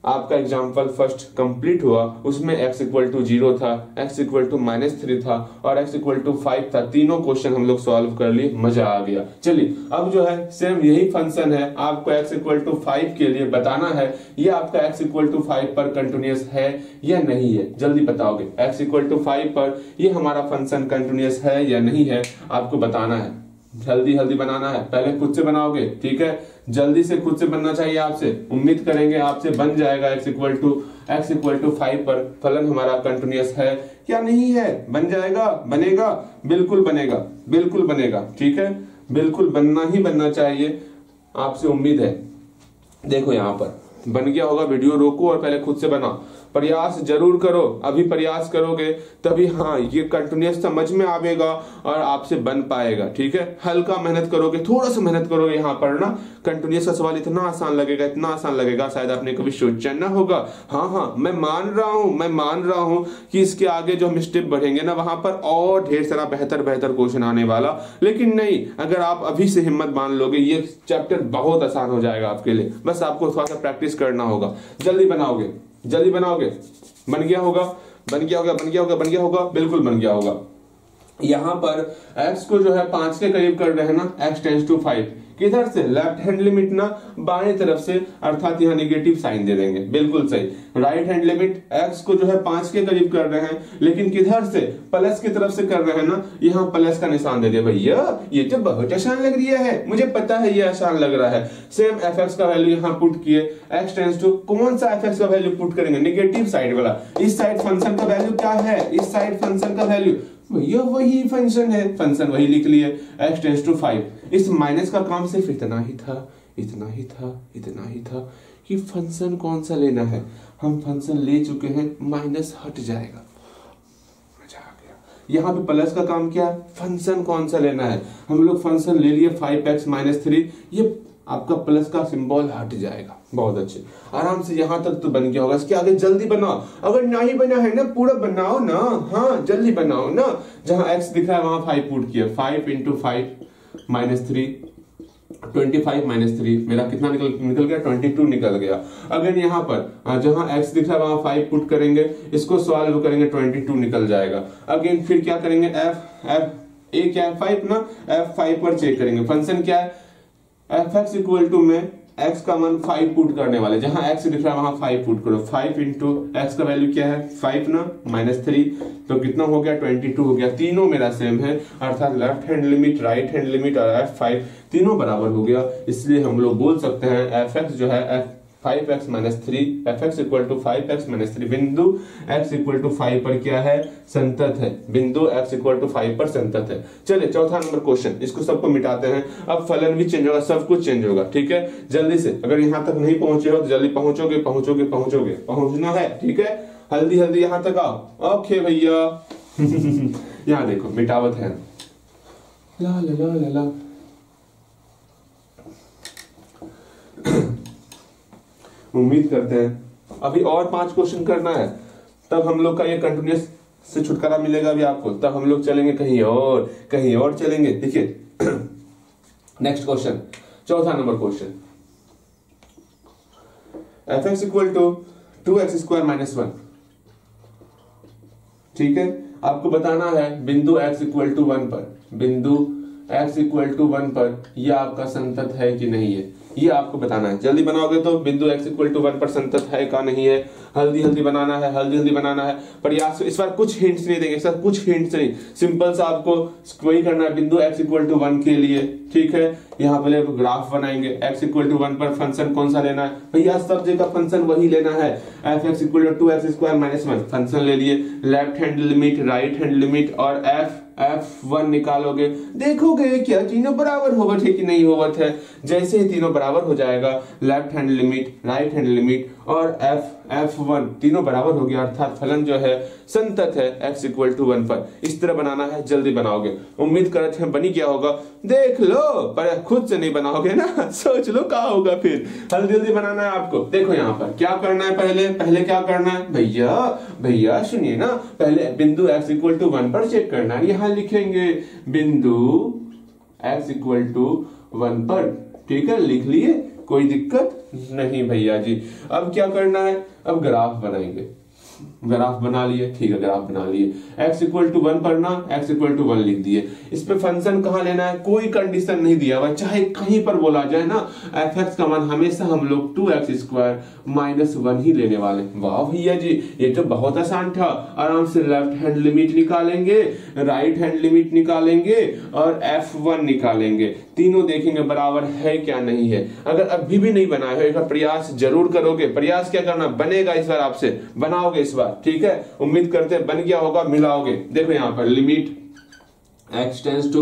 आपका एग्जाम्पल फर्स्ट कंप्लीट हुआ, उसमें x इक्वल टू 0 था, x इक्वल टू -3 था और x इक्वल टू 5 था। तीनों क्वेश्चन हम लोग सॉल्व कर लिए, मजा आ गया। चलिए अब जो है सेम यही फंक्शन है, आपको x इक्वल टू 5 के लिए बताना है ये आपका x इक्वल टू 5 पर कंटिन्यूअस है या नहीं है, जल्दी बताओगे। x इक्वल टू 5 पर ये हमारा फंक्शन कंटिन्यूअस है या नहीं है, आपको बताना है। जल्दी जल्दी बनाना है, पहले खुद से बनाओगे, ठीक है, जल्दी से खुद से बनना चाहिए आपसे। उम्मीद करेंगे आपसे बन जाएगा। x इक्वल टू 5 पर फलन हमारा कंटिन्यूअस है या नहीं है, बन जाएगा, बनेगा, बिल्कुल बनेगा, बिल्कुल बनेगा, ठीक है, बिल्कुल बनना ही बनना चाहिए, आपसे उम्मीद है। देखो यहाँ पर बन गया होगा, वीडियो रोको और पहले खुद से बनाओ, प्रयास जरूर करो। अभी प्रयास करोगे तभी हाँ ये कंटिन्यूअस समझ में आवेगा और आपसे बन पाएगा, ठीक है। हल्का मेहनत करोगे, थोड़ा सा मेहनत करोगे, यहाँ पर ना कंटिन्यूअस का सवाल इतना आसान लगेगा, इतना आसान लगेगा शायद आपने कभी सोचा ना होगा। हाँ मैं मान रहा हूँ कि इसके आगे जो हम स्टेप बढ़ेंगे ना वहां पर और ढेर सारा बेहतर क्वेश्चन आने वाला, लेकिन नहीं, अगर आप अभी से हिम्मत मान लोगे ये चैप्टर बहुत आसान हो जाएगा आपके लिए। बस आपको थोड़ा सा प्रैक्टिस करना होगा, जल्दी बनाओगे, जल्दी बनाओगे। बन गया होगा, बिल्कुल बन गया होगा। यहां पर x को जो है 5 के करीब कर रहे हैं ना, x टेंड्स टू 5, किधर से, लेफ्ट हैंड लिमिट ना बाएं तरफ से, अर्थात यहाँ नेगेटिव साइन दे देंगे, बिल्कुल सही। राइट हैंड लिमिट x को जो है 5 के करीब कर रहे हैं, लेकिन किधर से, प्लस की तरफ से कर रहे हैं ना, यहाँ प्लस का निशान दे दिया। भैया ये तो बहुत आसान लग रही है, मुझे पता है ये आसान लग रहा है। सेम fx का वैल्यू यहाँ पुट किए, x टेंड्स टू, कौन सा fx का वैल्यू पुट करेंगे, नेगेटिव साइड वाला। इस साइड फंक्शन का वैल्यू क्या है, इस साइड फंक्शन का वैल्यू, भैया वही फंक्शन है, फंक्शन वही लिख लिए, x टेंड्स टू 5। इस माइनस का काम सिर्फ इतना ही था कि फंक्शन कौन सा लेना है। हम फंक्शन ले चुके हैं, माइनस हट जाएगा, मजा आ गया। यहाँ पे प्लस का काम क्या है, फंक्शन कौन सा लेना है, हम लोग फंक्शन ले लिए 5x - 3, ये आपका प्लस का सिंबल हट जाएगा। बहुत अच्छे, आराम से यहाँ तक तो बन गया होगा। इसके आगे जल्दी बनाओ, अगर नहीं बना है ना पूरा बनाओ ना, हाँ जल्दी बनाओ ना। जहां x दिख रहा है वहां 5 पुट किया, 5 × 5 - 3, 25 - 3, मेरा कितना निकल गया, 22 निकल गया। अगर यहाँ पर जहां x दिख रहा है वहां 5 पुट करेंगे, इसको सॉल्व करेंगे, 22 निकल जाएगा। अगेन फिर क्या करेंगे, f क्या है 5 ना, f5 पर चेक करेंगे, फंक्शन क्या है, fx इक्वल टू में x का मान 5 पुट करने वाले, जहां x दिख रहा है वहां 5 पुट करो। 5 × x का वैल्यू क्या है 5 ना, -3, तो कितना हो गया, 22 हो गया। तीनों मेरा सेम है, अर्थात left hand limit, right hand limit और f5 तीनों बराबर हो गया। इसलिए हम लोग बोल सकते हैं fx जो है 5x - 3, fx equal to 5x - 3, बिंदु x इक्वल टू 5 पर क्या है, संतत है, बिंदु x इक्वल टू 5 पर संतत है। चलिए चौथा नंबर क्वेश्चन, इसको सबको मिटाते हैं। अब फलन भी चेंज होगा, सब कुछ चेंज होगा, ठीक है। जल्दी से, अगर यहाँ तक नहीं पहुंचे हो तो जल्दी पहुंचोगे, पहुंचना है, ठीक है। हल्दी यहाँ तक आओ, ओके भैया। यहाँ देखो मिटावत है, ला ला ला ला ला। उम्मीद करते हैं अभी और 5 क्वेश्चन करना है, तब हम लोग का ये कंटिन्यूअस से छुटकारा मिलेगा अभी आपको, तब हम लोग चलेंगे कहीं और चलेंगे। देखिए नेक्स्ट क्वेश्चन, चौथा number question, fx equal to 2x² - 1, ठीक है। आपको बताना है बिंदु x इक्वल टू 1 पर, बिंदु x इक्वल टू 1 पर यह आपका संतत है कि नहीं है, ये आपको बताना है। जल्दी बनाओगे तो बिंदु x इक्वल टू 1 पर संतत है का नहीं है, हल्दी बनाना है, प्रयास। इस बार कुछ हिंट्स नहीं देंगे सर, कुछ हिंट्स नहीं, सिंपल सा आपको वही करना है बिंदु x इक्वल टू 1 के लिए, ठीक है। यहाँ पहले ग्राफ बनाएंगे, x इक्वल टू 1 पर फंक्शन कौन सा लेना है, भैया सब जगह फंक्शन वही लेना है, fx equal to 2x² - 1 function ले लिए, left hand limit, right hand limit और f1 निकालोगे, देखोगे क्या तीनों बराबर होवत है कि नहीं होवत है। जैसे ही तीनों बराबर हो जाएगा, left hand limit, right hand limit और f1 तीनों बराबर हो गया, अर्थात फलन जो है संतत है x इक्वल टू 1 पर। इस तरह बनाना है, जल्दी बनाओगे, उम्मीद करते हैं बनी क्या होगा, देख लो, पर खुद से नहीं बनाओगे ना, सोच लो क्या होगा फिर। जल्दी बनाना है आपको। देखो यहाँ पर क्या करना है, पहले क्या करना है भैया सुनिए ना, पहले बिंदु x इक्वल टू 1 पर चेक करना है। यहाँ लिखेंगे बिंदु x इक्वल टू 1 पर, ठीक है, लिख लिए, कोई दिक्कत नहीं भैया जी। अब क्या करना है, अब ग्राफ बनाएंगे। ग्राफ बना लिए, ठीक है, ग्राफ बना लिए। x इक्वल टू 1 पढ़ना, x इक्वल टू 1 लिख दिए। इस पे फंक्शन कहाँ लेना है, कोई कंडीशन नहीं दिया हुआ, चाहे कहीं पर बोला जाए ना, fx का मान हमेशा हम लोग 2x² माइनस 1 ही लेने वाले। वाह भैया जी, ये तो बहुत आसान था। आराम से लेफ्ट हैंड लिमिट निकालेंगे, राइट हैंड लिमिट निकालेंगे और f1 निकालेंगे, तीनों देखेंगे बराबर है क्या नहीं है। अगर अभी भी नहीं बना है, एक प्रयास जरूर करोगे। प्रयास क्या करना, बनेगा इस बार, आपसे बनाओगे इस बार, ठीक है, उम्मीद करते हैं बन गया होगा, मिलाओगे। देखो यहाँ पर limit x tends to,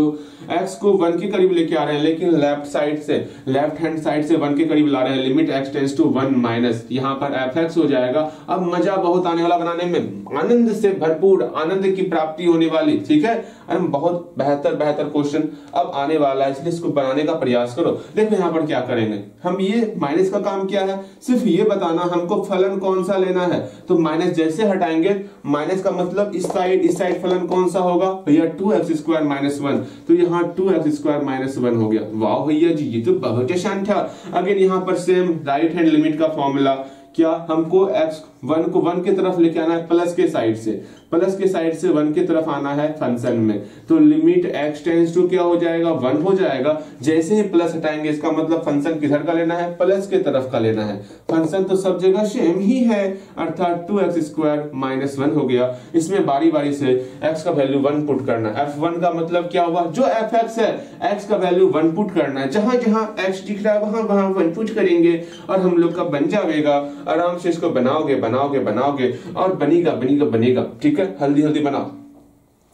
x को 1 के करीब लेके आ रहे हैं, लेकिन लेफ्ट साइड से, लेफ्ट हैंड साइड से 1 के करीब ला रहे हैं। Limit x tends to 1 minus, यहाँ पर fx हो जाएगा। अब मजा बहुत आने वाला बनाने में, आनंद से भरपूर, आनंद की प्राप्ति होने वाली, ठीक है। बहुत बेहतर बेहतर क्वेश्चन अब आने वाला है, इसलिए इसको बनाने का प्रयास करो। देखो यहाँ पर क्या करेंगे हम, ये माइनस का काम क्या है, सिर्फ ये बताना हमको फलन कौन सा लेना है। तो माइनस जैसे हटाएंगे, माइनस का मतलब इस साइड फलन कौन सा होगा भैया, 2x² माइनस 1, तो यहाँ 2x² माइनस 1 हो गया। वाह भैया जी, ये तो बहुत आसान था। अगर यहाँ पर सेम राइट हैंड लिमिट का फॉर्मूला क्या, हमको x1 को 1 की तरफ लेके आना है, प्लस के साइड से, प्लस के साइड से 1 की तरफ आना है फंक्शन में। तो लिमिट x टेंस टू क्या हो जाएगा, 1 हो जाएगा। जैसे ही प्लस हटाएंगे, इसका मतलब फंक्शन किधर का लेना है, प्लस के तरफ का लेना है। फंक्शन तो सब जगह सेम ही है, अर्थात 2x² माइनस 1 हो गया। इसमें बारी बारी से x का वैल्यू 1 पुट करना है। f1 का मतलब क्या हुआ, जो fx है, x का वैल्यू 1 पुट करना है। जहां जहां x दिख रहा है वहां वहां 1 पुट करेंगे और हम लोग का बन जाएगा। आराम से इसको बनाओगे बनाओगे बनाओगे और बनेगा बनेगा बनेगा, ठीक है। हल्दी हल्दी बनाओ,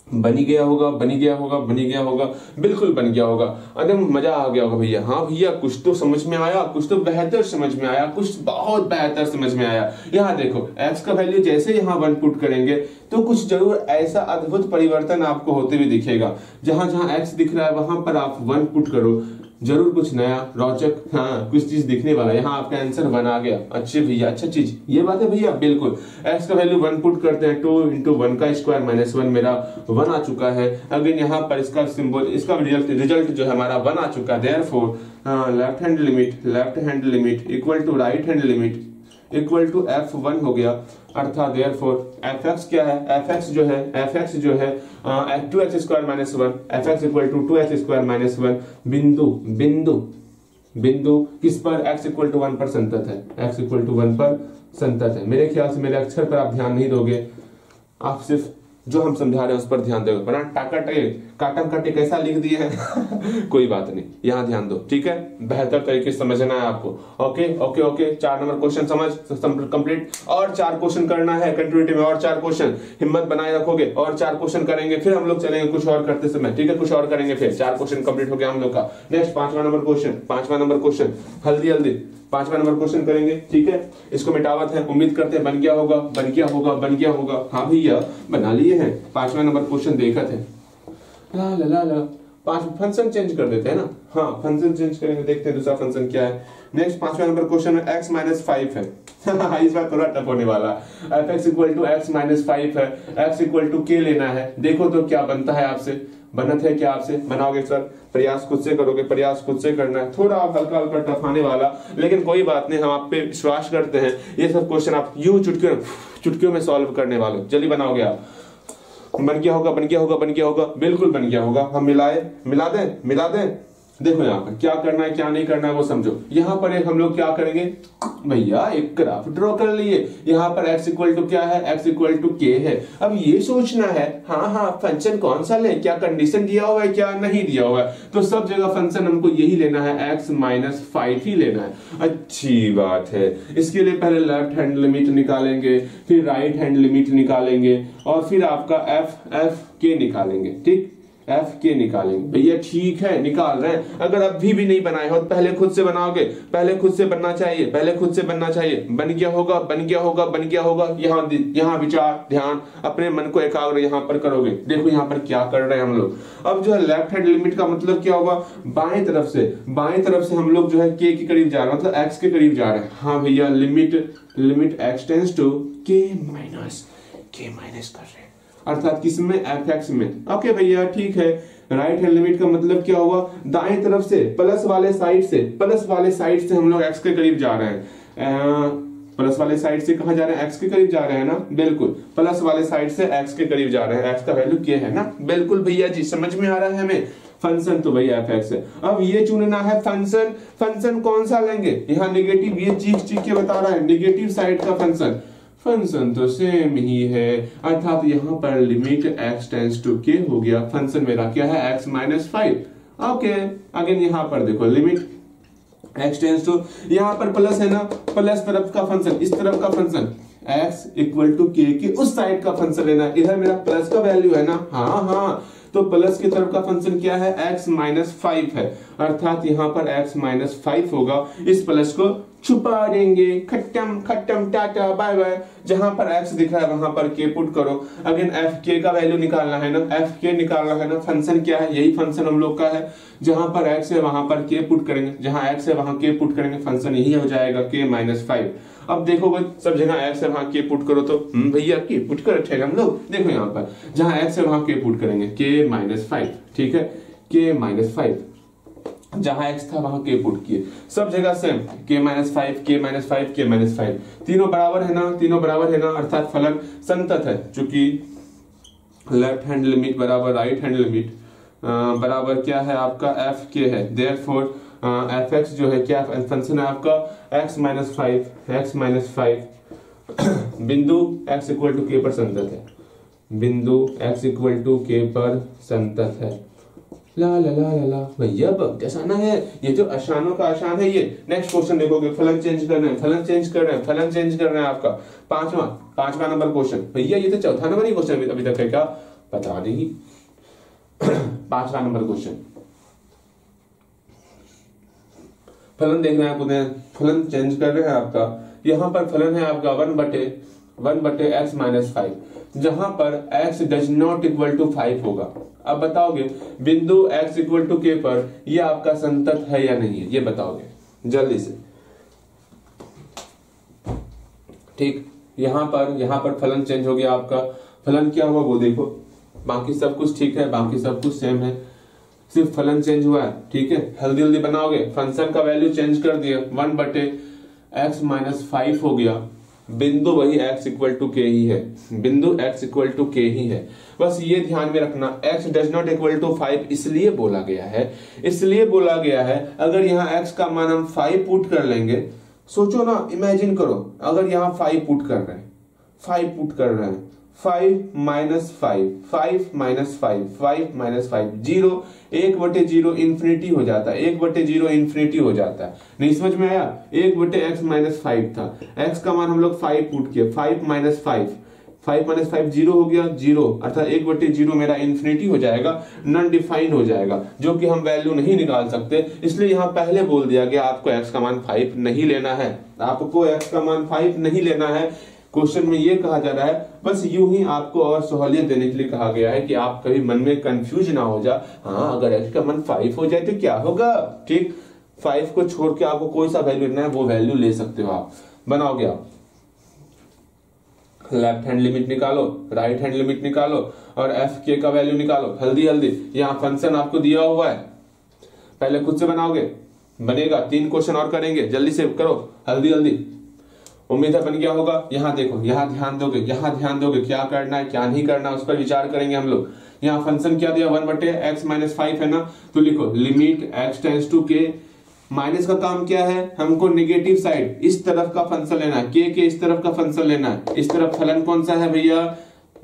बनी गया होगा, बनी गया होगा, बनी गया होगा, बिल्कुल बन गया होगा। एकदम मजा आ गया होगा भैया। हाँ भैया, कुछ तो समझ में आया, कुछ तो बेहतर समझ में आया, कुछ बहुत बेहतर समझ में आया। यहाँ देखो x का वैल्यू जैसे यहाँ 1 पुट करेंगे तो कुछ जरूर ऐसा अद्भुत परिवर्तन आपको होते हुए दिखेगा। जहां जहां x दिख रहा है वहां पर आप 1 पुट करो, जरूर कुछ नया रोचक, हाँ कुछ चीज दिखने वाला। यहाँ आपका आंसर 1 आ गया। अच्छे भैया, अच्छा चीज, ये बात है भैया, बिल्कुल। x का वैल्यू 1 पुट करते हैं, 2 × 1 का स्क्वायर माइनस 1, मेरा 1 आ चुका है। अगर यहाँ पर इसका सिंबल, इसका रिजल्ट जो है हमारा 1 आ चुका है। Therefore left hand limit equal to right hand limit equal to f1 हो गया। अर्थात देयरफॉर fx क्या है, fx जो है 2x² minus 1, fx equal to 2x² minus 1। बिंदु किस पर, x इक्वल टू 1 पर संतत है, x इक्वल टू 1 पर संतत है। मेरे ख्याल से मेरे अक्षर पर आप ध्यान नहीं दोगे, आप सिर्फ जो हम समझा रहे हैं उस पर ध्यान दोगे। वरना काटम काटे कैसा लिख दिए हैं कोई बात नहीं, यहाँ ध्यान दो, ठीक है। बेहतर तरीके से समझना है आपको। Okay okay okay, 4 number question समझ कंप्लीट। और 4 क्वेश्चन करना है कंटिन्यूटी में, और 4 क्वेश्चन हिम्मत बनाए रखोगे, और 4 क्वेश्चन करेंगे, फिर हम लोग चलेंगे कुछ और करते समय, ठीक है। कुछ और करेंगे, फिर 4 क्वेश्चन कंप्लीट हो गया हम लोग का। नेक्स्ट 5वां नंबर क्वेश्चन, हल्दी 5वां नंबर क्वेश्चन करेंगे, ठीक है। इसको मिटावत है, उम्मीद करते हैं बन गया होगा। हाँ भैया, बना लिए हैं। 5वां नंबर क्वेश्चन देखा थे, ला 5 फंक्शन चेंज कर देते हैं ना। हाँ, फंक्शन चेंज करेंगे, देखते हैं दूसरा फंक्शन क्या है। नेक्स्ट 5वां नंबर क्वेश्चन में x माइनस 5 है इस बार थोड़ा टफ होने वाला है। fx equal to x minus 5 है, x इक्वल टू k लेना है। देखो तो क्या बनता है आपसे, बनत है क्या आपसे, बनाओगे सर? प्रयास खुद से करोगे, प्रयास खुद से करना है। थोड़ा हल्का हल्का टफ आने वाला, लेकिन कोई बात नहीं, हम आप पे विश्वास करते हैं। ये सब क्वेश्चन आप यूं चुटकियों में सॉल्व करने वाले, जल्दी बनाओगे आप। बन गया होगा, बिल्कुल बन गया होगा। हम मिला दें। देखो यहाँ पर क्या करना है क्या नहीं करना है वो समझो। यहाँ पर एक हम लोग क्या करेंगे भैया, एक ग्राफ ड्रॉ कर लिए। यहाँ पर x इक्वल टू क्या है, x इक्वल टू k है। अब ये सोचना है हाँ फंक्शन कौन सा ले, क्या कंडीशन दिया हुआ है क्या नहीं दिया हुआ है। तो सब जगह फंक्शन हमको यही लेना है, x माइनस 5 ही लेना है। अच्छी बात है। इसके लिए पहले लेफ्ट हैंड लिमिट निकालेंगे, फिर राइट हैंड लिमिट निकालेंगे, और फिर आपका f k निकालेंगे, ठीक, f के निकालेंगे। भैया ठीक है, निकाल रहे हैं। अगर अभी भी नहीं बनाए हो तो पहले खुद से बनाओगे, पहले खुद से बनना चाहिए। बन गया होगा। यहाँ विचार ध्यान अपने मन को एकाग्र यहाँ पर करोगे। देखो यहाँ पर क्या कर रहे हैं हम लोग। अब जो है लेफ्ट हैंड लिमिट का मतलब क्या होगा, बाएं तरफ से हम लोग जो है k के करीब जा रहे हैं, मतलब x के करीब जा रहे हैं। हाँ भैया, limit x tends to k minus कर रहे हैं, अर्थात किसमें, fx में। ओके भैया ठीक है, राइट हैंड लिमिट का मतलब क्या हुआ, दाएं तरफ से प्लस वाले साइड से हम लोग x के करीब जा रहे हैं। प्लस वाले साइड से कहां जा रहे हैं, x के करीब जा रहे हैं ना, बिल्कुल प्लस वाले साइड से x के करीब जा रहे हैं। x का वैल्यू क्या है ना, बिल्कुल भैया जी समझ में आ रहा है हमें। फंक्शन तो भैया fx है। अब ये चुनना है फंक्शन कौन सा लेंगे, यहाँ नेगेटिव, ये चीख के बता रहा है नेगेटिव साइड का फंक्शन तो सेम ही है, अर्थात यहाँ पर limit x tends to k हो गया। फंक्शन मेरा क्या है, x माइनस 5। ओके, अगेन यहाँ पर देखो लिमिट x टेंड्स टू, यहाँ पर प्लस है ना, प्लस तरफ का फंक्शन, इस तरफ का function x equal to k की उस साइड का फंक्शन लेना है। इधर मेरा प्लस का वैल्यू है ना, हाँ, तो प्लस की तरफ का फंक्शन क्या है, x माइनस 5 है, अर्थात यहाँ पर x माइनस 5 होगा। इस प्लस को छुपा देंगे, खत्म टाटा बाय बाय। जहां पर x दिख रहा है वहां पर k पुट करो। अगेन f k का वैल्यू निकालना है ना, f k निकालना है ना। फंक्शन क्या है, यही फंक्शन हम लोग का है। जहां पर x है वहां पर k पुट करेंगे, जहां x है वहां k पुट करेंगे, फंक्शन यही हो जाएगा k माइनस 5। अब देखो भाई, सब जगह x है वहां k पुट करो तो भैया k पुट कर रखे हम लोग। देखो यहाँ पर जहां x है वहां k पुट करेंगे, k माइनस 5, ठीक है, k माइनस 5। जहां x था वहां k पुट किए, सब जगह same k minus 5, k minus 5, k minus 5, तीनों बराबर है ना, अर्थात फलन संतत है। चूंकि लेफ्ट हैंड लिमिट बराबर राइट हैंड लिमिट बराबर क्या है आपका f k है, देयरफॉर fx जो है क्या फंक्शन है आपका, x माइनस 5 बिंदु x इक्वल टू k पर संतत है, बिंदु x इक्वल टू k पर संतत है। ला ला ला ला ला भैया बहुत आसान है, ये जो आसानों का आसान है। ये नेक्स्ट क्वेश्चन देखोगे, फलन चेंज कर रहे हैं आपका पांचवा नंबर क्वेश्चन। भैया ये तो चौथा नंबर ही क्वेश्चन अभी तक है क्या, बता देगी। 5वां नंबर क्वेश्चन, फलन देखना है आपको, फलन चेंज कर रहे हैं आपका। यहाँ पर फलन है आपका 1 बटे x माइनस 5, जहां पर x does not equal to 5 होगा। अब बताओगे बिंदु x इक्वल टू k पर ये आपका संतत है या नहीं है, ये बताओगे जल्दी से। ठीक, यहाँ पर फलन चेंज हो गया आपका। फलन क्या हुआ वो देखो, बाकी सब कुछ ठीक है, बाकी सब कुछ सेम है, सिर्फ फलन चेंज हुआ है। ठीक है, जल्दी बनाओगे। फंक्शन का वैल्यू चेंज कर दिया, 1 बटे x माइनस 5 हो गया। बिंदु वही x इक्वल टू k ही है, बिंदु x इक्वल टू k ही है। बस ये ध्यान में रखना, x does not equal to 5 इसलिए बोला गया है, अगर यहाँ x का मान हम 5 पुट कर लेंगे। सोचो ना, इमेजिन करो, अगर यहाँ 5 पुट कर रहे हैं, 5 माइनस 5 जीरो, 1/0 इंफिनिटी हो जाता है, 1/0 इंफिनिटी हो जाता है। नहीं समझ में आया, 1 बटे x माइनस 5 था, x का मान हम लोग 5 पुट किए, 5 माइनस 5 जीरो हो गया, जीरो, अर्थात 1/0 मेरा इंफिनिटी हो जाएगा, नॉन डिफाइंड हो जाएगा, जो कि हम वैल्यू नहीं निकाल सकते। इसलिए यहाँ पहले बोल दिया गया आपको x का मान 5 नहीं लेना है, आपको x का मान 5 नहीं लेना है। क्वेश्चन में ये कहा जा रहा है, बस यूं ही आपको और सहूलियत देने के लिए कहा गया है कि आप कभी मन में कंफ्यूज ना हो जा। हाँ, अगर x का मान 5 हो जाए तो क्या होगा। ठीक, 5 को छोड़ के आपको कोई सा वैल्यू लेना है वो वैल्यू ले सकते हो आप। बनाओगे आप, लेफ्ट हैंड लिमिट निकालो, राइट हैंड लिमिट निकालो और एफ के का वैल्यू निकालो। जल्दी यहाँ फंक्शन आपको दिया हुआ है, पहले खुद से बनाओगे, बनेगा। 3 क्वेश्चन और करेंगे, जल्दी से करो, जल्दी। उम्मीद है बन गया होगा। यहाँ देखो, यहाँ ध्यान दोगे क्या करना है क्या नहीं करना, उस पर विचार करेंगे हम लोग। यहाँ फंक्शन क्या दिया, 1 बटे x माइनस 5 है ना, तो लिखो limit x tends to k। Minus का काम क्या है, हमको नेगेटिव साइड इस तरफ का फंक्शन लेना है, k के इस तरफ का फंक्शन लेना है। इस तरफ फलन कौन सा है भैया,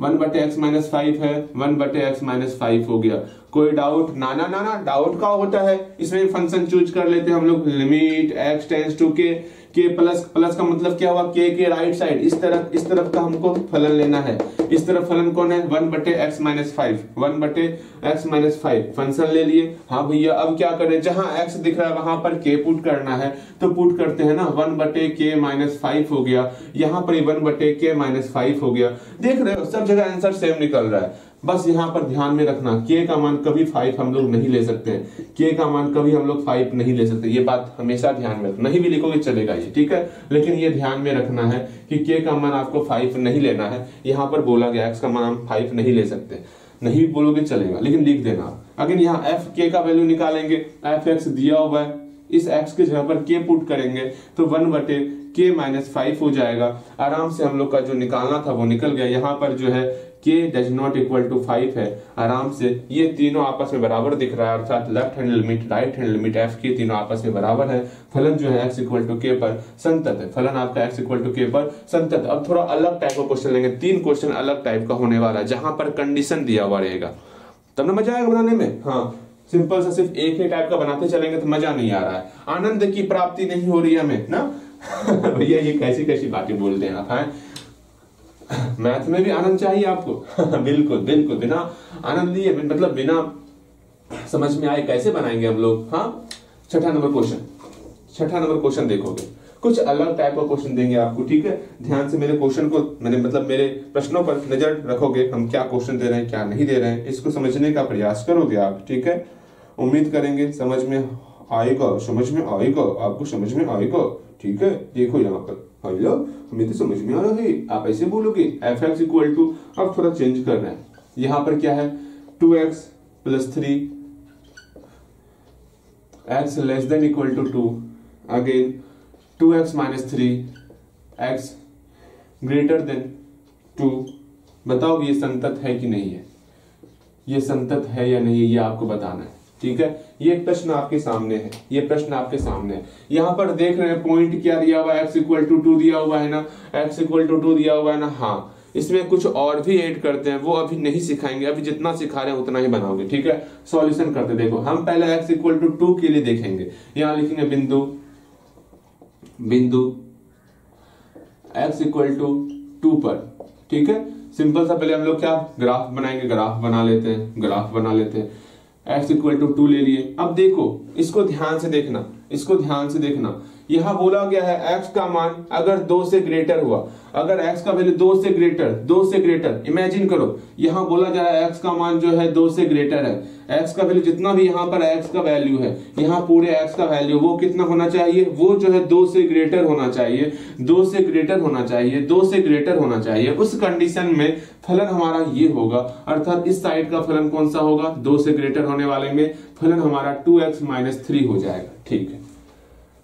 1 बटे x माइनस 5 है, 1 बटे x माइनस 5 हो गया। कोई डाउट? ना, डाउट का होता है, इसमें फंक्शन चूज कर लेते हैं हम लोग, limit x tends to k। के प्लस का मतलब क्या हुआ, के राइट साइड इस तरफ का हमको फलन लेना है। इस तरफ फलन कौन है, 1 बटे x माइनस 5, 1 बटे x माइनस 5 फंक्शन ले लिए। हाँ भैया, अब क्या करें, जहां x दिख रहा है वहां पर k पुट करना है, तो पुट करते हैं ना, 1 बटे k माइनस 5 हो गया, यहाँ पर 1 बटे k माइनस 5 हो गया। देख रहे हो सब जगह आंसर सेम निकल रहा है। बस यहाँ पर ध्यान में रखना, k का मान कभी 5 हम लोग नहीं ले सकते हैं, k का मान कभी हम लोग 5 नहीं ले सकते, ये बात हमेशा ध्यान में रखना। नहीं भी लिखोगे चलेगा ये, ठीक है, लेकिन ये ध्यान में रखना है कि k का मान आपको 5 नहीं लेना है। यहाँ पर बोला गया x का मान हम 5 नहीं ले सकते। नहीं बोलोगे चलेगा, लेकिन लिख देना। अगर यहाँ एफ के का वैल्यू निकालेंगे, एफ एक्स दिया हुआ है, इस एक्स के जगह पर के पुट करेंगे तो 1/k-5 हो जाएगा। आराम से हम लोग का जो निकालना था वो निकल गया। यहाँ पर जो है k does not equal to 5 है। आराम से ये तीनों आपस में बराबर दिख रहा है, अर्थात left hand limit right hand limit F के तीनों आपस में बराबर है। फलन जो है x इक्वल टू k पर संतत है। फलन आपका x इक्वल टू k पर संतत। अब थोड़ा अलग टाइप का क्वेश्चन लेंगे, 3 क्वेश्चन अलग टाइप का होने वाला है जहां पर कंडीशन दिया हुआ रहेगा, तब ना मजा आएगा बनाने में। हाँ, सिंपल सा सिर्फ एक ही टाइप का बनाते चलेंगे तो मजा नहीं आ रहा है, आनंद की प्राप्ति नहीं हो रही है हमें ना। भैया ये कैसी कैसी बातें बोलते हैं आप, हैं मैथ में भी आनंद चाहिए आपको। बिल्कुल बिल्कुल, बिना आनंद लिए मतलब बिना समझ में आए कैसे बनाएंगे हम लोग। हाँ, छठा नंबर क्वेश्चन देखोगे, कुछ अलग टाइप का क्वेश्चन देंगे आपको, ठीक है। ध्यान से मेरे क्वेश्चन को मेरे प्रश्नों पर नजर रखोगे, हम क्या क्वेश्चन दे रहे हैं क्या नहीं दे रहे हैं, इसको समझने का प्रयास करोगे आप, ठीक है। उम्मीद करेंगे समझ में आएगा, आपको समझ में आएगा, ठीक है। देखो यहाँ पर हेलो, हमें तो समझ में आ रहा है, आप ऐसे बोलोगे एफ एक्स इक्वल टू, अब थोड़ा चेंज कर रहे हैं। यहाँ पर क्या है 2x + 3 x less than equal to 2, again 2x - 3 x greater than 2। बताओ ये संतत है कि नहीं है, ये संतत है या नहीं, ये आपको बताना है, ठीक है। ये प्रश्न आपके सामने है, यहाँ पर देख रहे हैं पॉइंट क्या दिया हुआ है, x इक्वल टू 2 दिया हुआ है ना, x इक्वल टू 2 दिया हुआ है ना। हाँ, इसमें कुछ और भी ऐड करते हैं, वो अभी नहीं सिखाएंगे, अभी जितना सिखा रहे हैं उतना ही बनाओगे, ठीक है। सॉल्यूशन करते देखो, हम पहले x इक्वल टू 2 के लिए देखेंगे। यहाँ लिखेंगे बिंदु x इक्वल टू 2 पर, ठीक है। सिंपल सा पहले हम लोग क्या ग्राफ बनाएंगे, ग्राफ बना लेते हैं। x इक्वल टू 2 ले लिए। अब देखो इसको ध्यान से देखना, यहाँ बोला गया है x का मान अगर 2 से ग्रेटर हुआ, अगर x का वैल्यू 2 से ग्रेटर, इमेजिन करो यहाँ बोला जा रहा है x का मान जो है 2 से ग्रेटर है। x का वैल्यू जितना भी यहाँ पर x का वैल्यू है, यहाँ पूरे x का वैल्यू वो कितना होना चाहिए, वो जो है 2 से ग्रेटर होना चाहिए। उस कंडीशन में फलन हमारा ये होगा, अर्थात इस साइड का फलन कौन सा होगा, 2 से ग्रेटर होने वाले में फलन हमारा 2x - 3 हो जाएगा, ठीक है।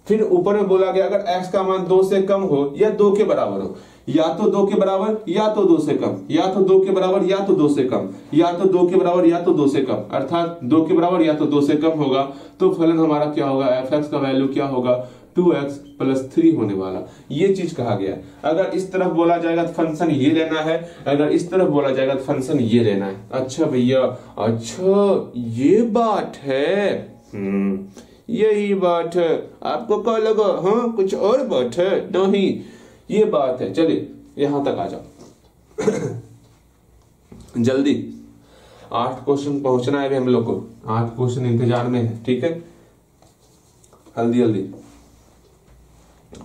फिर ऊपर में बोला गया अगर x का मान 2 से कम हो या 2 के बराबर हो, या तो 2 के बराबर या तो 2 से कम, या तो 2 के बराबर या तो 2 से कम, या तो 2 के बराबर या तो 2 से कम, अर्थात 2 के बराबर या तो 2 से कम होगा, तो फलन हमारा क्या होगा, fx का वैल्यू क्या होगा, 2x + 3 होने वाला। ये चीज कहा गया है। अगर इस तरफ बोला जाएगा तो फंक्शन ये लेना है, अगर इस तरफ बोला जाएगा तो फंक्शन ये लेना है। अच्छा भैया, अच्छा ये बात है, यही बात है, आपको क्या लगा, हाँ कुछ और बात है, नहीं ये बात है। चलिए यहां तक आ जाओ। जल्दी 8 क्वेश्चन पहुंचना है हम लोग को, 8 क्वेश्चन इंतजार में है, ठीक है। जल्दी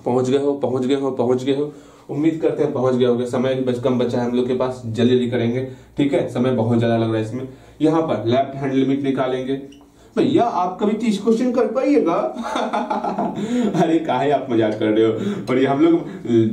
पहुंच गए हो। उम्मीद करते हैं पहुंच गए होगे। समय कम बचा है हम लोग के पास, जल्दी करेंगे, ठीक है। समय बहुत ज्यादा लग रहा है इसमें। यहाँ पर लेफ्ट हैंड लिमिट निकालेंगे। भैया आप कभी 30 क्वेश्चन कर पाइएगा? अरे काहे आप मजाक कर रहे हो, पर ये हम लोग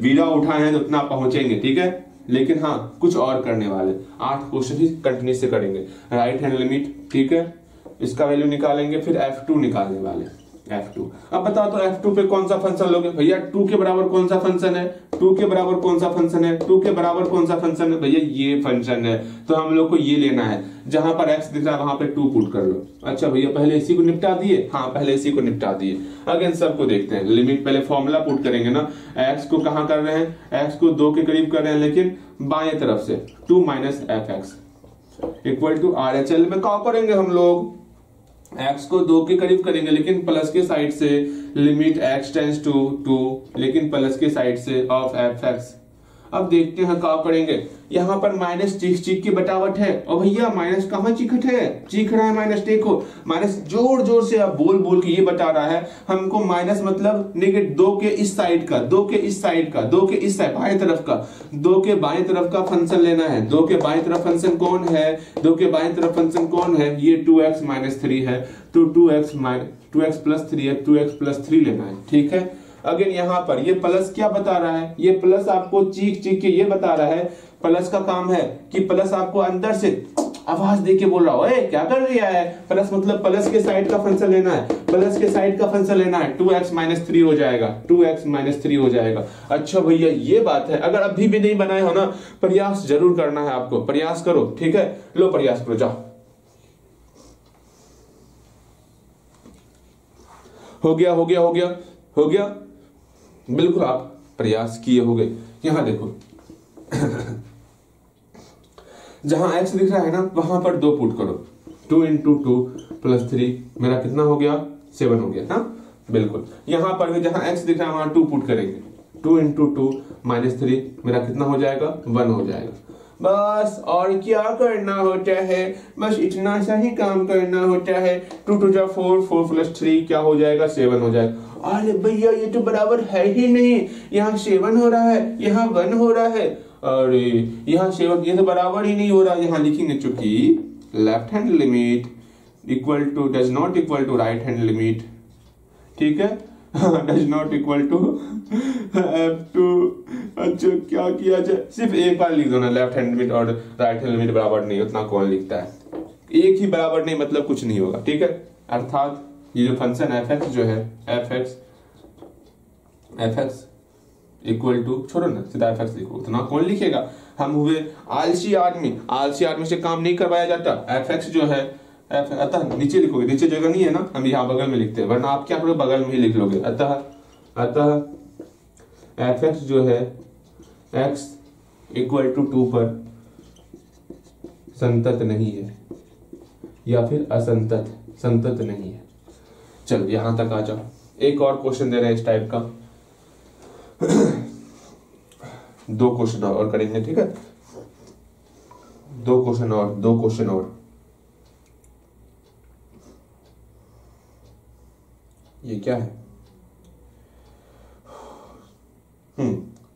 बीड़ा उठाए हैं तो उतना पहुंचेंगे, ठीक है। लेकिन हाँ कुछ और करने वाले, 8 क्वेश्चन ही कंटिन्यू से करेंगे। राइट हैंड लिमिट, ठीक है, इसका वैल्यू निकालेंगे, फिर F2 निकालने वाले, F2। अब बताओ तो F2 पे कौन सा फंक्शन लोगे भैया, 2 के बराबर कौन सा फंक्शन है, 2 के बराबर कौन सा फंक्शन है, 2 के बराबर कौन सा फंक्शन है भैया, ये फंक्शन है, तो हम लोग को ये लेना है। जहां पर x दिख रहा है वहां पे 2 पुट कर लो। अच्छा भैया पहले इसी को निपटा दिए, हाँ पहले इसी को निपटा दिए। अगेन सबको देखते हैं, लिमिट पहले फॉर्मूला पुट करेंगे ना, x को कहां कर रहे हैं, x को 2 के करीब कर रहे हैं, लेकिन बाएं तरफ से 2 - fx इक्वल टू RHL में क्या करेंगे हम लोग, x को 2 के करीब करेंगे, लेकिन प्लस के साइड से लिमिट x टेंड्स टू 2, लेकिन प्लस के साइड से ऑफ fx। अब देखते हैं क्या करेंगे, यहाँ पर माइनस चीख की बटावट है, और भैया माइनस कहाँ चीख रहा है माइनस, देखो माइनस जोर से अब बोल के ये बता रहा है हमको, माइनस मतलब नेगेटिव 2 के इस साइड का, 2 के इस साइड का, 2 के इस साइड बाएं तरफ का, 2 के बाएं तरफ का फंक्शन लेना है। 2 के बाएं तरफ फंक्शन कौन है, 2 के बाएं तरफ फंक्शन कौन है, ये 2x - 3 है, तो 2x + 3 है, 2x + 3 लेना है, ठीक है। अगेन यहाँ पर ये प्लस क्या बता रहा है, ये प्लस आपको चीख के ये बता रहा है, प्लस का काम है कि प्लस आपको अंदर से आवाज दे के बोल रहा है क्या कर रही है, प्लस मतलब प्लस के साइड का फंक्शन लेना है, प्लस के साइड का फंक्शन लेना है, 2x माइनस 3 हो जाएगा, 2x माइनस 3 हो जाएगा। अच्छा भैया ये बात है, अगर अभी भी नहीं बनाए हो ना, प्रयास जरूर करना है आपको, प्रयास करो, ठीक है, लो प्रयास करो, जाओ। हो गया हो गया हो गया हो गया, बिल्कुल आप प्रयास किए होगे। यहां देखो जहां x दिख रहा है ना वहां पर 2 पुट करो, 2 इंटू 2 प्लस 3 मेरा कितना हो गया, 7 हो गया ना, बिल्कुल। यहां पर भी जहां x दिख रहा है वहां 2 पुट करेंगे, 2 इंटू 2 माइनस 3 मेरा कितना हो जाएगा, 1 हो जाएगा। बस और क्या करना होता है, बस इतना सा ही काम करना होता है। 2 टू 4, 4 प्लस 3 क्या हो जाएगा, 7 हो जाएगा। अरे भैया ये तो बराबर है ही नहीं, यहाँ 7 हो रहा है, यहाँ 1 हो रहा है, अरे यहाँ 7, ये तो बराबर ही नहीं हो रहा। यहाँ लिखेंगे चूंकि left hand limit equal to does not equal to right hand limit, ठीक है, does not equal to F2। अच्छा क्या किया जाए, सिर्फ एक बार लिख दो ना, लेफ्ट हैंड लिमिट और राइट हैंड लिमिट बराबर नहीं, उतना कौन लिखता है, एक ही बराबर नहीं मतलब कुछ नहीं होगा, ठीक है। अर्थात ये जो फंक्शन fx जो है, fx इक्वल टू, छोड़ो ना सीधा fx लिखो, उतना कौन लिखेगा, हम हुए आलसी आदमी, आलसी आदमी से काम नहीं करवाया जाता। fx जो है अतः नीचे लिखोगे, नीचे जगह नहीं है ना, हम यहाँ बगल में लिखते हैं, वरना आप क्या करोगे बगल में ही लिख लोगे। अतः fx जो है x इक्वल टू 2 पर संतत नहीं है, या फिर असंतत, संतत नहीं है। चलो यहां तक आ जाओ, एक और क्वेश्चन दे रहे हैं इस टाइप का 2 क्वेश्चन और करेंगे, ठीक है, 2 क्वेश्चन और। ये क्या है,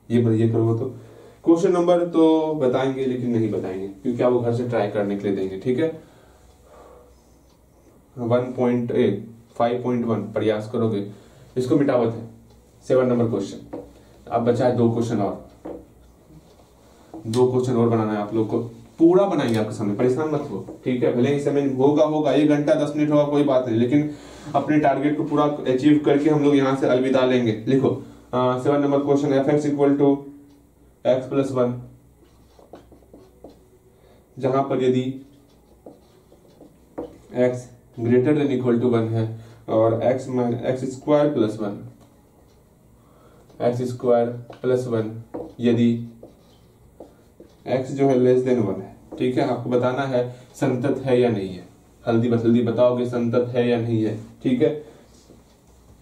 ये करो तो क्वेश्चन नंबर तो बताएंगे लेकिन नहीं बताएंगे, क्योंकि आप वो घर से ट्राई करने के लिए देंगे, ठीक है। 5.1 प्रयास करोगे, इसको मिटावत है 7 नंबर क्वेश्चन। अब बचा है 2 क्वेश्चन और, 2 क्वेश्चन और बनाना है आप लोग को, पूरा बनाएंगे आपके सामने, परेशान मत हो, ठीक है। भले ही समय होगा 1 घंटा 10 मिनट होगा कोई बात नहीं, लेकिन अपने टारगेट को पूरा अचीव करके हम लोग यहाँ से अलविदा लेंगे। लिखो 7 number question, fx equal to x plus 1, जहां पर यदि x greater than equal to 1 है और x square plus 1, x square plus 1 यदि x जो है लेस देन 1 है, ठीक है। आपको बताना है संतत है या नहीं है, जल्दी बताओगे संतत है या नहीं है, ठीक है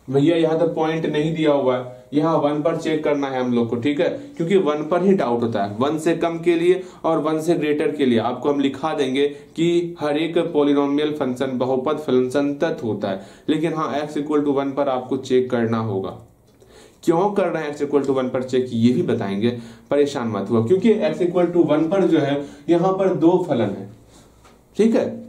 भैया। यहाँ तक पॉइंट नहीं दिया हुआ है, यहाँ 1 पर चेक करना है हम लोग को, ठीक है, क्योंकि 1 पर ही डाउट होता है, 1 से कम के लिए और 1 से ग्रेटर के लिए आपको हम लिखा देंगे कि हर एक पॉलिनोमियल फंक्शन बहुपद फलन संतत होता है, लेकिन हाँ x इक्वल टू 1 पर आपको चेक करना होगा। क्यों कर रहे हैं x इक्वल टू 1 पर चेक, ये भी बताएंगे, परेशान मत हुआ, क्योंकि x इक्वल टू 1 पर जो है यहाँ पर 2 फलन है, ठीक है।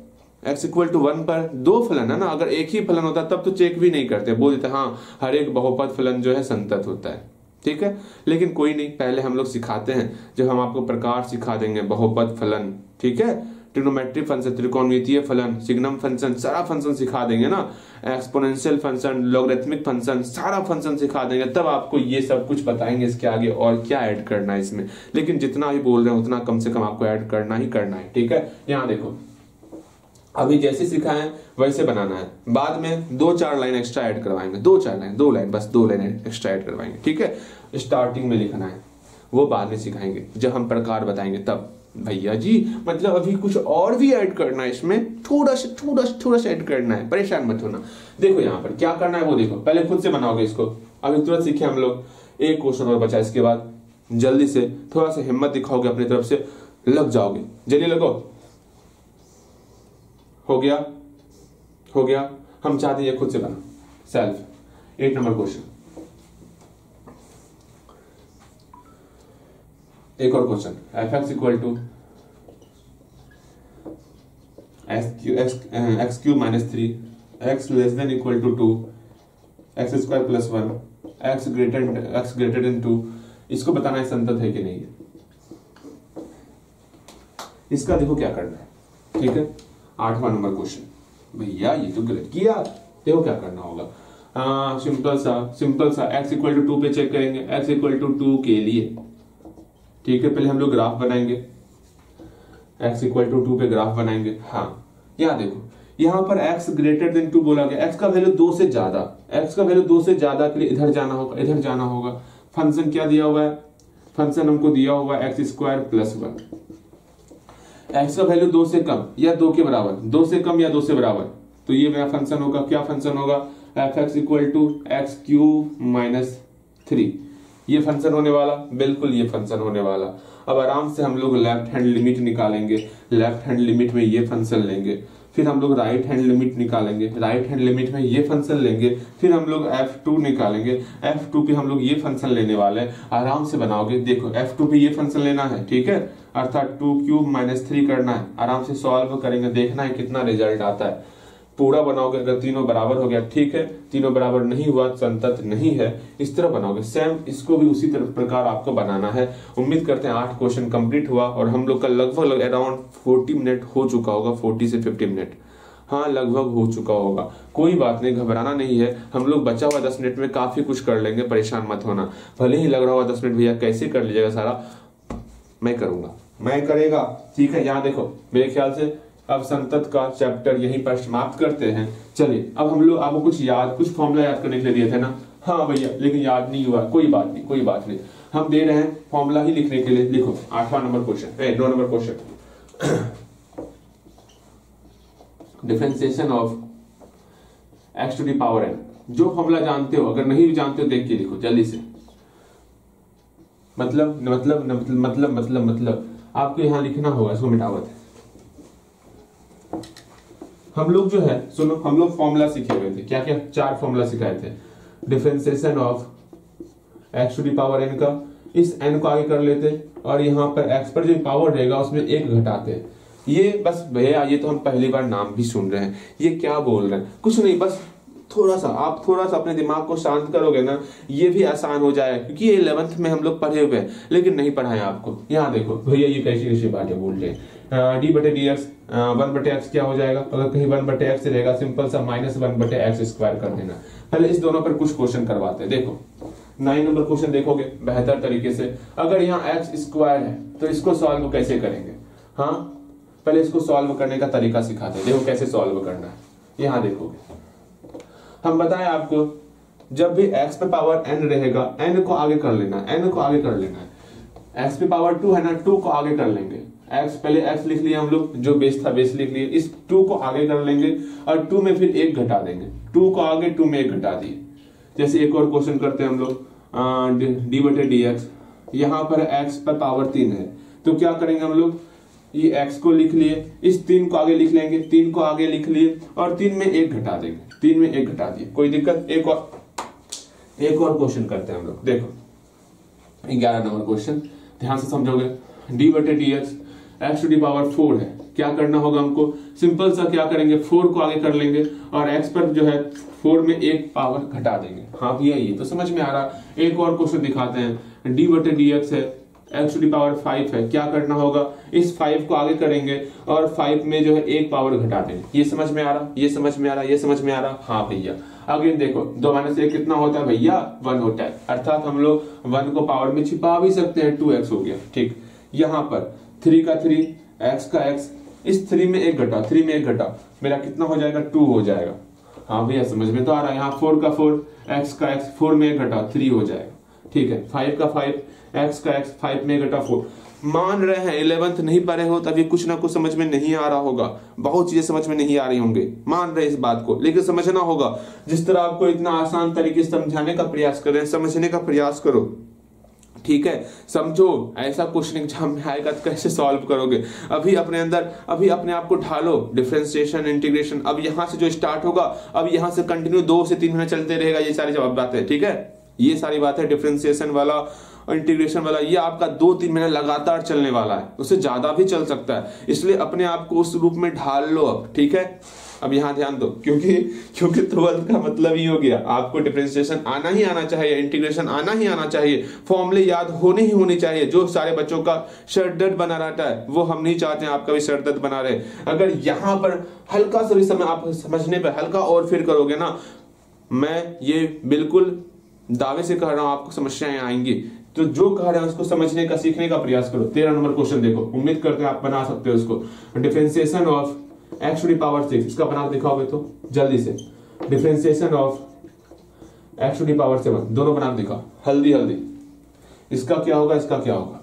x इक्वल टू 1 पर 2 फलन है ना, अगर एक ही फलन होता तब तो चेक भी नहीं करते, बोल देते हाँ हर एक बहुपद फलन जो है संतत होता है, ठीक है। लेकिन कोई नहीं, पहले हम लोग सिखाते हैं, जब हम आपको प्रकार सिखा देंगे बहुपद फलन, ठीक है, ट्रिग्नोमेट्रिक फंक्शन, त्रिकोणमितीय फलन, सिग्नम फंक्शन, सारा फंक्शन सिखा देंगे ना, एक्सपोनेंशियल फंक्शन, लॉगरिथमिक फंक्शन, सारा फंक्शन सिखा देंगे, तब आपको ये सब कुछ बताएंगे इसके आगे और क्या ऐड करना है इसमें। लेकिन जितना भी बोल रहे हैं उतना कम से कम आपको ऐड करना ही करना है, ठीक है। यहाँ देखो अभी जैसे सिखाएं वैसे बनाना है, बाद में 2-4 लाइन एक्स्ट्रा ऐड करवाएंगे, 2 लाइन बस 2 लाइन एक्स्ट्रा ऐड करवाएंगे, ठीक है। स्टार्टिंग में लिखना है, वो बाद में सिखाएंगे जब हम प्रकार बताएंगे तब। भैया जी मतलब अभी कुछ और भी ऐड करना है इसमें, थोड़ा सा ऐड करना है, परेशान मत होना। देखो यहाँ पर क्या करना है वो देखो, पहले खुद से बनाओगे इसको, अभी तुरंत सीखे हम लोग। एक क्वेश्चन और बचा, इसके बाद जल्दी से थोड़ा सा हिम्मत दिखाओगे अपनी तरफ से, लग जाओगे, जल्दी लगो। हो गया, हम चाहते हैं खुद से बना सेल्फ। 8 नंबर क्वेश्चन, एक और question, fx equal to x cube minus 3, x less than equal to 2, x square plus 1, x greater than 2। इसको बताना है संतत है कि नहीं है। इसका देखो क्या करना है, ठीक है। 8वां नंबर क्वेश्चन, भैया ये तो गलत किया, देखो क्या करना होगा। सिंपल सा x इक्वल टू 2 पे चेक करेंगे, x इक्वल टू 2 के लिए, ठीक है। पहले हम लोग ग्राफ बनाएंगे, x इक्वल टू 2 पे ग्राफ बनाएंगे। हाँ यहाँ देखो, यहाँ पर x ग्रेटर देन 2 बोला गया, x का वैल्यू 2 से ज्यादा, x का वैल्यू 2 से ज्यादा के लिए इधर जाना होगा, इधर जाना होगा। फंक्शन क्या दिया हुआ है, फंक्शन हमको दिया हुआ है x स्क्वायर प्लस 1। x का वैल्यू 2 से कम या 2 के बराबर, 2 से कम या 2 से बराबर, तो ये मेरा फंक्शन होगा। क्या फंक्शन होगा, f(x) equal to x cube minus 3, ये फंक्शन होने वाला, बिल्कुल ये फंक्शन होने वाला। अब आराम से हम लोग लेफ्ट हैंड लिमिट निकालेंगे, लेफ्ट हैंड लिमिट में ये फंक्शन लेंगे, फिर हम लोग राइट हैंड लिमिट निकालेंगे, राइट हैंड लिमिट में ये फंक्शन लेंगे, फिर हम लोग f2 निकालेंगे, f2 पे हम लोग ये फंक्शन लेने वाले हैं। आराम से बनाओगे, देखो f2 पे ये फंक्शन लेना है, ठीक है, अर्थात 2 क्यूब माइनस 3 करना है। आराम से सॉल्व करेंगे, देखना है कितना रिजल्ट आता है। पूरा बनाओगे, अगर तीनों बराबर हो गया ठीक है, तीनों बराबर नहीं हुआ संतत नहीं है, इस तरह बनाओगे। सेम इसको भी उसी तरह प्रकार आपको बनाना है। उम्मीद करते हैं 8 क्वेश्चन कंप्लीट हुआ और हम लोग का लगभग अराउंड 40 मिनट हो चुका होगा, 40 से 50 मिनट, हाँ लगभग हो चुका होगा। कोई बात नहीं, घबराना नहीं है, हम लोग बचा हुआ 10 मिनट में काफी कुछ कर लेंगे, परेशान मत होना। भले ही लग रहा होगा 10 मिनट भैया कैसे कर लीजिएगा सारा, मैं करूंगा, मैं करेगा, ठीक है। यहाँ देखो, मेरे ख्याल से अब संतत का चैप्टर यहीं पर समाप्त करते हैं। चलिए अब हम लोग आपको कुछ फॉर्मूला याद करने के लिए दिए थे ना, हाँ भैया लेकिन याद नहीं हुआ, कोई बात नहीं, कोई बात नहीं, हम दे रहे हैं फॉर्मूला ही लिखने के लिए। लिखो 8वां number question, 9 number question, differentiation of x to the power n। जो फॉर्मूला जानते हो, अगर नहीं भी जानते हो देख के लिखो जल्दी से। मतलब आपको यहाँ लिखना होगा, इसको मिटावत है। हम लोग जो है सुनो, हम लोग फॉर्मूला सीखे हुए थे, क्या क्या 4 फॉर्मूला सिखाए थे। Differentiation of x to the power n का, इस n को आगे कर लेते और यहाँ पर x पर जो पावर रहेगा उसमें 1 घटाते। ये बस भैया, ये तो हम पहली बार नाम भी सुन रहे हैं, ये क्या बोल रहे हैं, कुछ नहीं, बस थोड़ा सा अपने दिमाग को शांत करोगे ना, ये भी आसान हो जाएगा। क्योंकि ये 11th में हम लोग पढ़े हुए हैं लेकिन नहीं पढ़ाए आपको। यहाँ देखो भैया ये कैसी बातें बोल रहे हैं। d/dx 1/x क्या हो जाएगा, अगर कहीं 1/x रहेगा सिंपल सा -1/x स्क्वायर कर देना। पहले इस दोनों पर कुछ क्वेश्चन करवाते हैं। देखो 9 नंबर क्वेश्चन देखोगे बेहतर तरीके से। अगर यहाँ x स्क्वायर है तो इसको सॉल्व कैसे करेंगे, हाँ पहले इसको सॉल्व करने का तरीका सिखाते हैं। देखो कैसे सॉल्व करना है, यहाँ देखोगे हम बताएं आपको, जब भी x पे पावर n रहेगा n को आगे कर लेना है, n को आगे कर लेना है। x पे पावर 2 है ना, 2 को आगे कर लेंगे। x पहले x लिख लिया हम लोग, जो बेस था बेस लिख लिए, इस 2 को आगे कर लेंगे और 2 में फिर 1 घटा देंगे। 2 को आगे 2 में 1 घटा दिए। जैसे एक और क्वेश्चन करते हैं हम लोग, d/dx, यहाँ पर x पर पावर 3 है तो क्या करेंगे हम लोग, ये x को लिख लिए, इस 3 को आगे लिख लेंगे, 3 को आगे लिख लिए और 3 में 1 घटा देंगे, 3 में 1 घटा दिए, कोई दिक्कत। एक और क्वेश्चन करते हैं हम लोग। देखो 11 नंबर क्वेश्चन, ध्यान से समझोगे। d/dx x to the power 4 है, क्या करना होगा हमको, सिंपल सा क्या करेंगे, 4 को आगे कर लेंगे और x पर जो है 4 में 1 पावर घटा देंगे। हाँ भैया ये तो समझ में आ रहा। एक और क्वेश्चन दिखाते हैं, d/dx है x टू द पावर 5 है, क्या करना होगा, इस 5 को आगे करेंगे और 5 में जो है 1 पावर घटा देंगे। ये समझ में आ रहा, ये समझ में आ रहा, ये समझ में आ रहा। हाँ भैया अगेन देखो 2 - 1 कितना होता है भैया, 1 होता है, अर्थात हम लोग 1 को पावर में छिपा भी सकते हैं, 2x हो गया, ठीक। यहाँ पर 3 का 3, x का x, इस 3 में 1 घटा, 3 में 1 घटा, मेरा कितना हो जाएगा, 2 हो जाएगा। हाँ भैया समझ में तो आ रहा है। यहाँ 4 का 4, x का x, 4 में 1 घटा, 3 हो जाएगा, ठीक है। 5 का 5, x का x, 5 में 1 घटा 4। मान रहे हैं 11th नहीं पढ़े हो तभी कुछ ना कुछ समझ में नहीं आ रहा होगा, बहुत चीजें समझ में नहीं आ रही होंगे, मान रहे इस बात को, लेकिन समझना होगा। जिस तरह आपको इतना आसान तरीके से समझाने का प्रयास कर रहे हैं, समझने का प्रयास करो, ठीक है। समझो, ऐसा क्वेश्चन एग्जाम में आएगा तो कैसे सॉल्व करोगे। अभी अपने अंदर, अभी अपने आप को ढालो, डिफरेंशिएशन, इंटीग्रेशन, अब यहाँ से जो स्टार्ट होगा अब यहाँ से कंटिन्यू 2 से 3 महीने चलते रहेगा, ये सारी जवाब बातें, ठीक है। ये सारी बातें डिफरेंशिएशन वाला, इंटीग्रेशन वाला, ये आपका 2-3 महीने लगातार चलने वाला है, उससे ज्यादा भी चल सकता है, इसलिए अपने आप को उस रूप में ढाल लो अब, ठीक है। अब यहाँ ध्यान दो, क्योंकि 12th का मतलब ही हो गया आपको डिफरेंशिएशन आना ही आना चाहिए, इंटीग्रेशन आना ही आना चाहिए, फॉर्मूले याद होने ही होने चाहिए। जो सारे बच्चों का सर दर्द बना रहता है वो हम नहीं चाहते हैं आपका भी सर दर्द बना रहे। अगर यहाँ पर हल्का सा भी समय आप समझने पर हल्का और फिर करोगे ना, मैं ये बिल्कुल दावे से कह रहा हूं आपको समस्याएं आएंगी। तो जो कह रहे हैं उसको समझने का, सीखने का प्रयास करो। 13 नंबर क्वेश्चन देखो, उम्मीद करते हैं आप बना सकते हो उसको। Differentiation of x to the power 6, इसका बना दिखाओगे तो जल्दी से। Differentiation of x to the power 7, दोनों बना दिखाओ हल्दी हल्दी। इसका क्या होगा, इसका क्या होगा,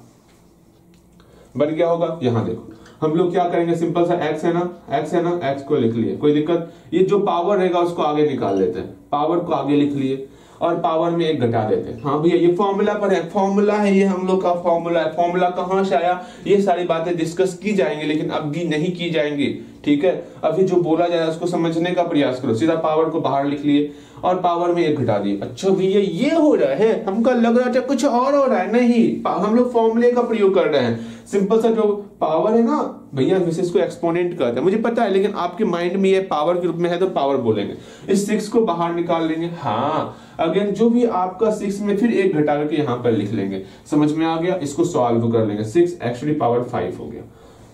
बन गया होगा। यहां देखो हम लोग क्या करेंगे, सिंपल सा x है ना, x को लिख लिए, कोई दिक्कत। ये जो पावर रहेगा उसको आगे निकाल लेते हैं, पावर को आगे लिख लिए और पावर में 1 घटा देते हैं। हाँ भैया ये फॉर्मूला पर है, फॉर्मूला है ये हम लोग का फॉर्मूला है। फॉर्मूला कहां से आया, ये सारी बातें डिस्कस की जाएंगी लेकिन अभी नहीं की जाएंगी, ठीक है। अभी जो बोला जाए उसको समझने का प्रयास करो। सीधा पावर को बाहर लिख लिए और पावर में 1 घटा दिए। अच्छा भैया ये हो रहा है, हमको लग रहा था कुछ और हो रहा है। नहीं, हम लोग फॉर्मूले का प्रयोग कर रहे हैं। सिंपल सा जो पावर है ना भैया, वैसे इसको एक्सपोनेंट कहते हैं मुझे पता है, लेकिन आपके माइंड में ये पावर के रूप में है तो पावर बोलेंगे। इस 6 को बाहर निकाल लेंगे। हाँ अगेन जो भी आपका 6 में फिर 1 घटा करके यहां पर लिख लेंगे। समझ में आ गया, इसको सॉल्व कर लेंगे। 6x टू द पावर 5 हो गया।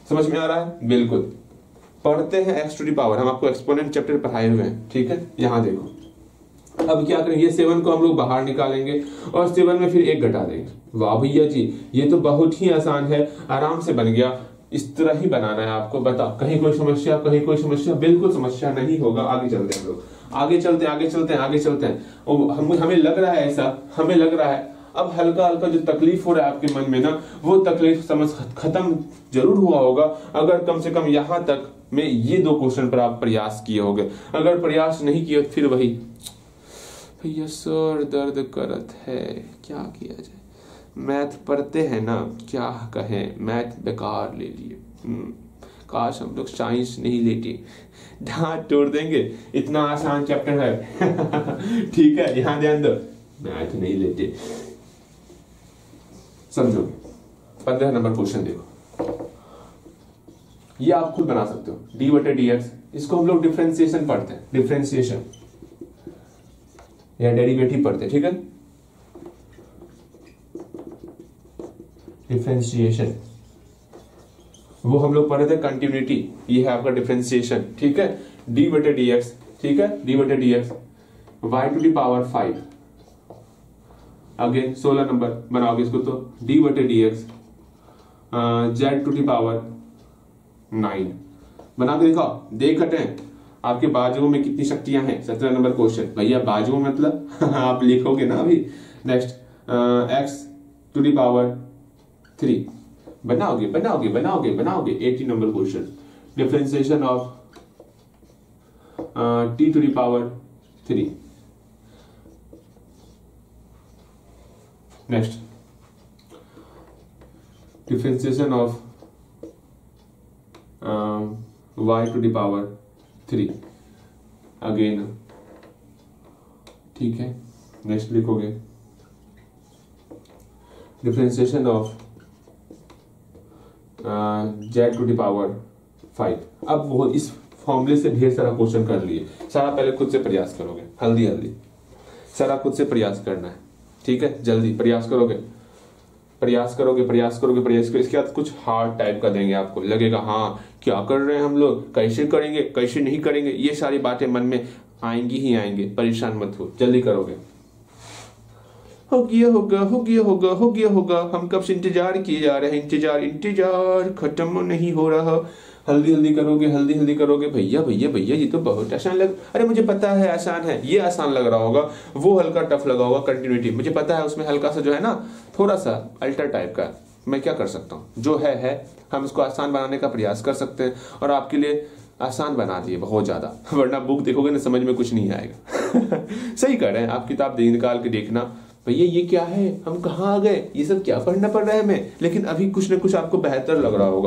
समझ में आ रहा है, बिल्कुल पढ़ते हैं x टू द पावर, हम आपको एक्सपोनेंट चैप्टर पढ़ाए हुए हैं, ठीक है। यहां देखो अब क्या करेंगे, 7 को हम लोग बाहर निकालेंगे और 7 में फिर 1 घटा देंगे। वाह भैया जी ये तो बहुत ही आसान है, आराम से बन गया। इस तरह ही बनाना है आपको, बता कहीं कोई समस्या, कहीं कोई समस्या, बिल्कुल समस्या नहीं होगा। आगे चलते हैं हम लोग, आगे चलते हैं। हमें लग रहा है ऐसा, हमें लग रहा है अब हल्का हल्का जो तकलीफ हो रहा है आपके मन में ना, वो तकलीफ समझ खत्म जरूर हुआ होगा अगर कम से कम यहाँ तक में ये 2 क्वेश्चन पर आप प्रयास किए होंगे। अगर प्रयास नहीं किए फिर वही भैया सर दर्द करत है, क्या किया जाए। मैथ पढ़ते हैं ना, क्या कहें, मैथ बेकार ले लिए। काश हम लोग साइंस नहीं लेते, डांट तोड़ देंगे, इतना आसान चैप्टर है। ठीक है यहां ध्यान दो, मैथ नहीं लेते, समझो। 15 नंबर क्वेश्चन देखो, ये आप खुद बना सकते हो। d/dx, इसको हम लोग डिफरेंशिएशन पढ़ते हैं, डिफरेंशिएशन या डेरिवेटिव पढ़ते हैं, ठीक है। डिफरेंशिएशन वो हम लोग पढ़े थे कंटिन्यूटी, ये है आपका डिफरेंशिएशन, ठीक है। d/dx, ठीक है, d/dx y to the power 5, again 16 number बनाओगे इसको तो d/dx z to the power 9 बना के दिखाओ। देख हटें आपके बाजुओं में कितनी शक्तियां हैं। 17 नंबर क्वेश्चन, भैया बाजुओं मतलब आप लिखोगे ना अभी। Next x to the power 3 बनाओगे 18 number question. Differentiation of t to the power 3। Next differentiation of y to the power 3 again, ठीक है। नेक्स्ट लिखोगे differentiation of z to the power 5। अब वो इस फॉर्मूले से ढेर सारा क्वेश्चन कर लिए, सारा पहले खुद से प्रयास करोगे, हल्दी हल्दी सारा खुद से प्रयास करना है, ठीक है। जल्दी प्रयास करोगे। इसके बाद कुछ हार्ड टाइप का देंगे आपको, लगेगा हाँ क्या कर रहे हैं हम लोग, कैसे करेंगे कैसे नहीं करेंगे, ये सारी बातें मन में आएंगी ही आएंगे, परेशान मत हो, जल्दी करोगे। हो गया होगा, हम कब से इंतजार किए जा रहे हैं, इंतजार खत्म नहीं हो रहा। हल्दी करोगे। भैया ये तो बहुत आसान अरे मुझे पता है आसान है, ये आसान लग रहा होगा, वो हल्का टफ लगा होगा कंटिन्यूटी, मुझे पता है उसमें हल्का सा जो है ना थोड़ा सा अल्टर टाइप का। मैं क्या कर सकता हूँ, जो है हम इसको आसान बनाने का प्रयास कर सकते हैं और आपके लिए आसान बना दिए बहुत ज्यादा, वरना बुक देखोगे ना समझ में कुछ नहीं आएगा। सही कर रहे हैं आप, किताब निकाल के देखना भैया ये क्या है, हम कहाँ आ गए, ये सब क्या पढ़ना पड़ रहा है हमें, लेकिन अभी कुछ ना कुछ आपको बेहतर लग रहा होगा।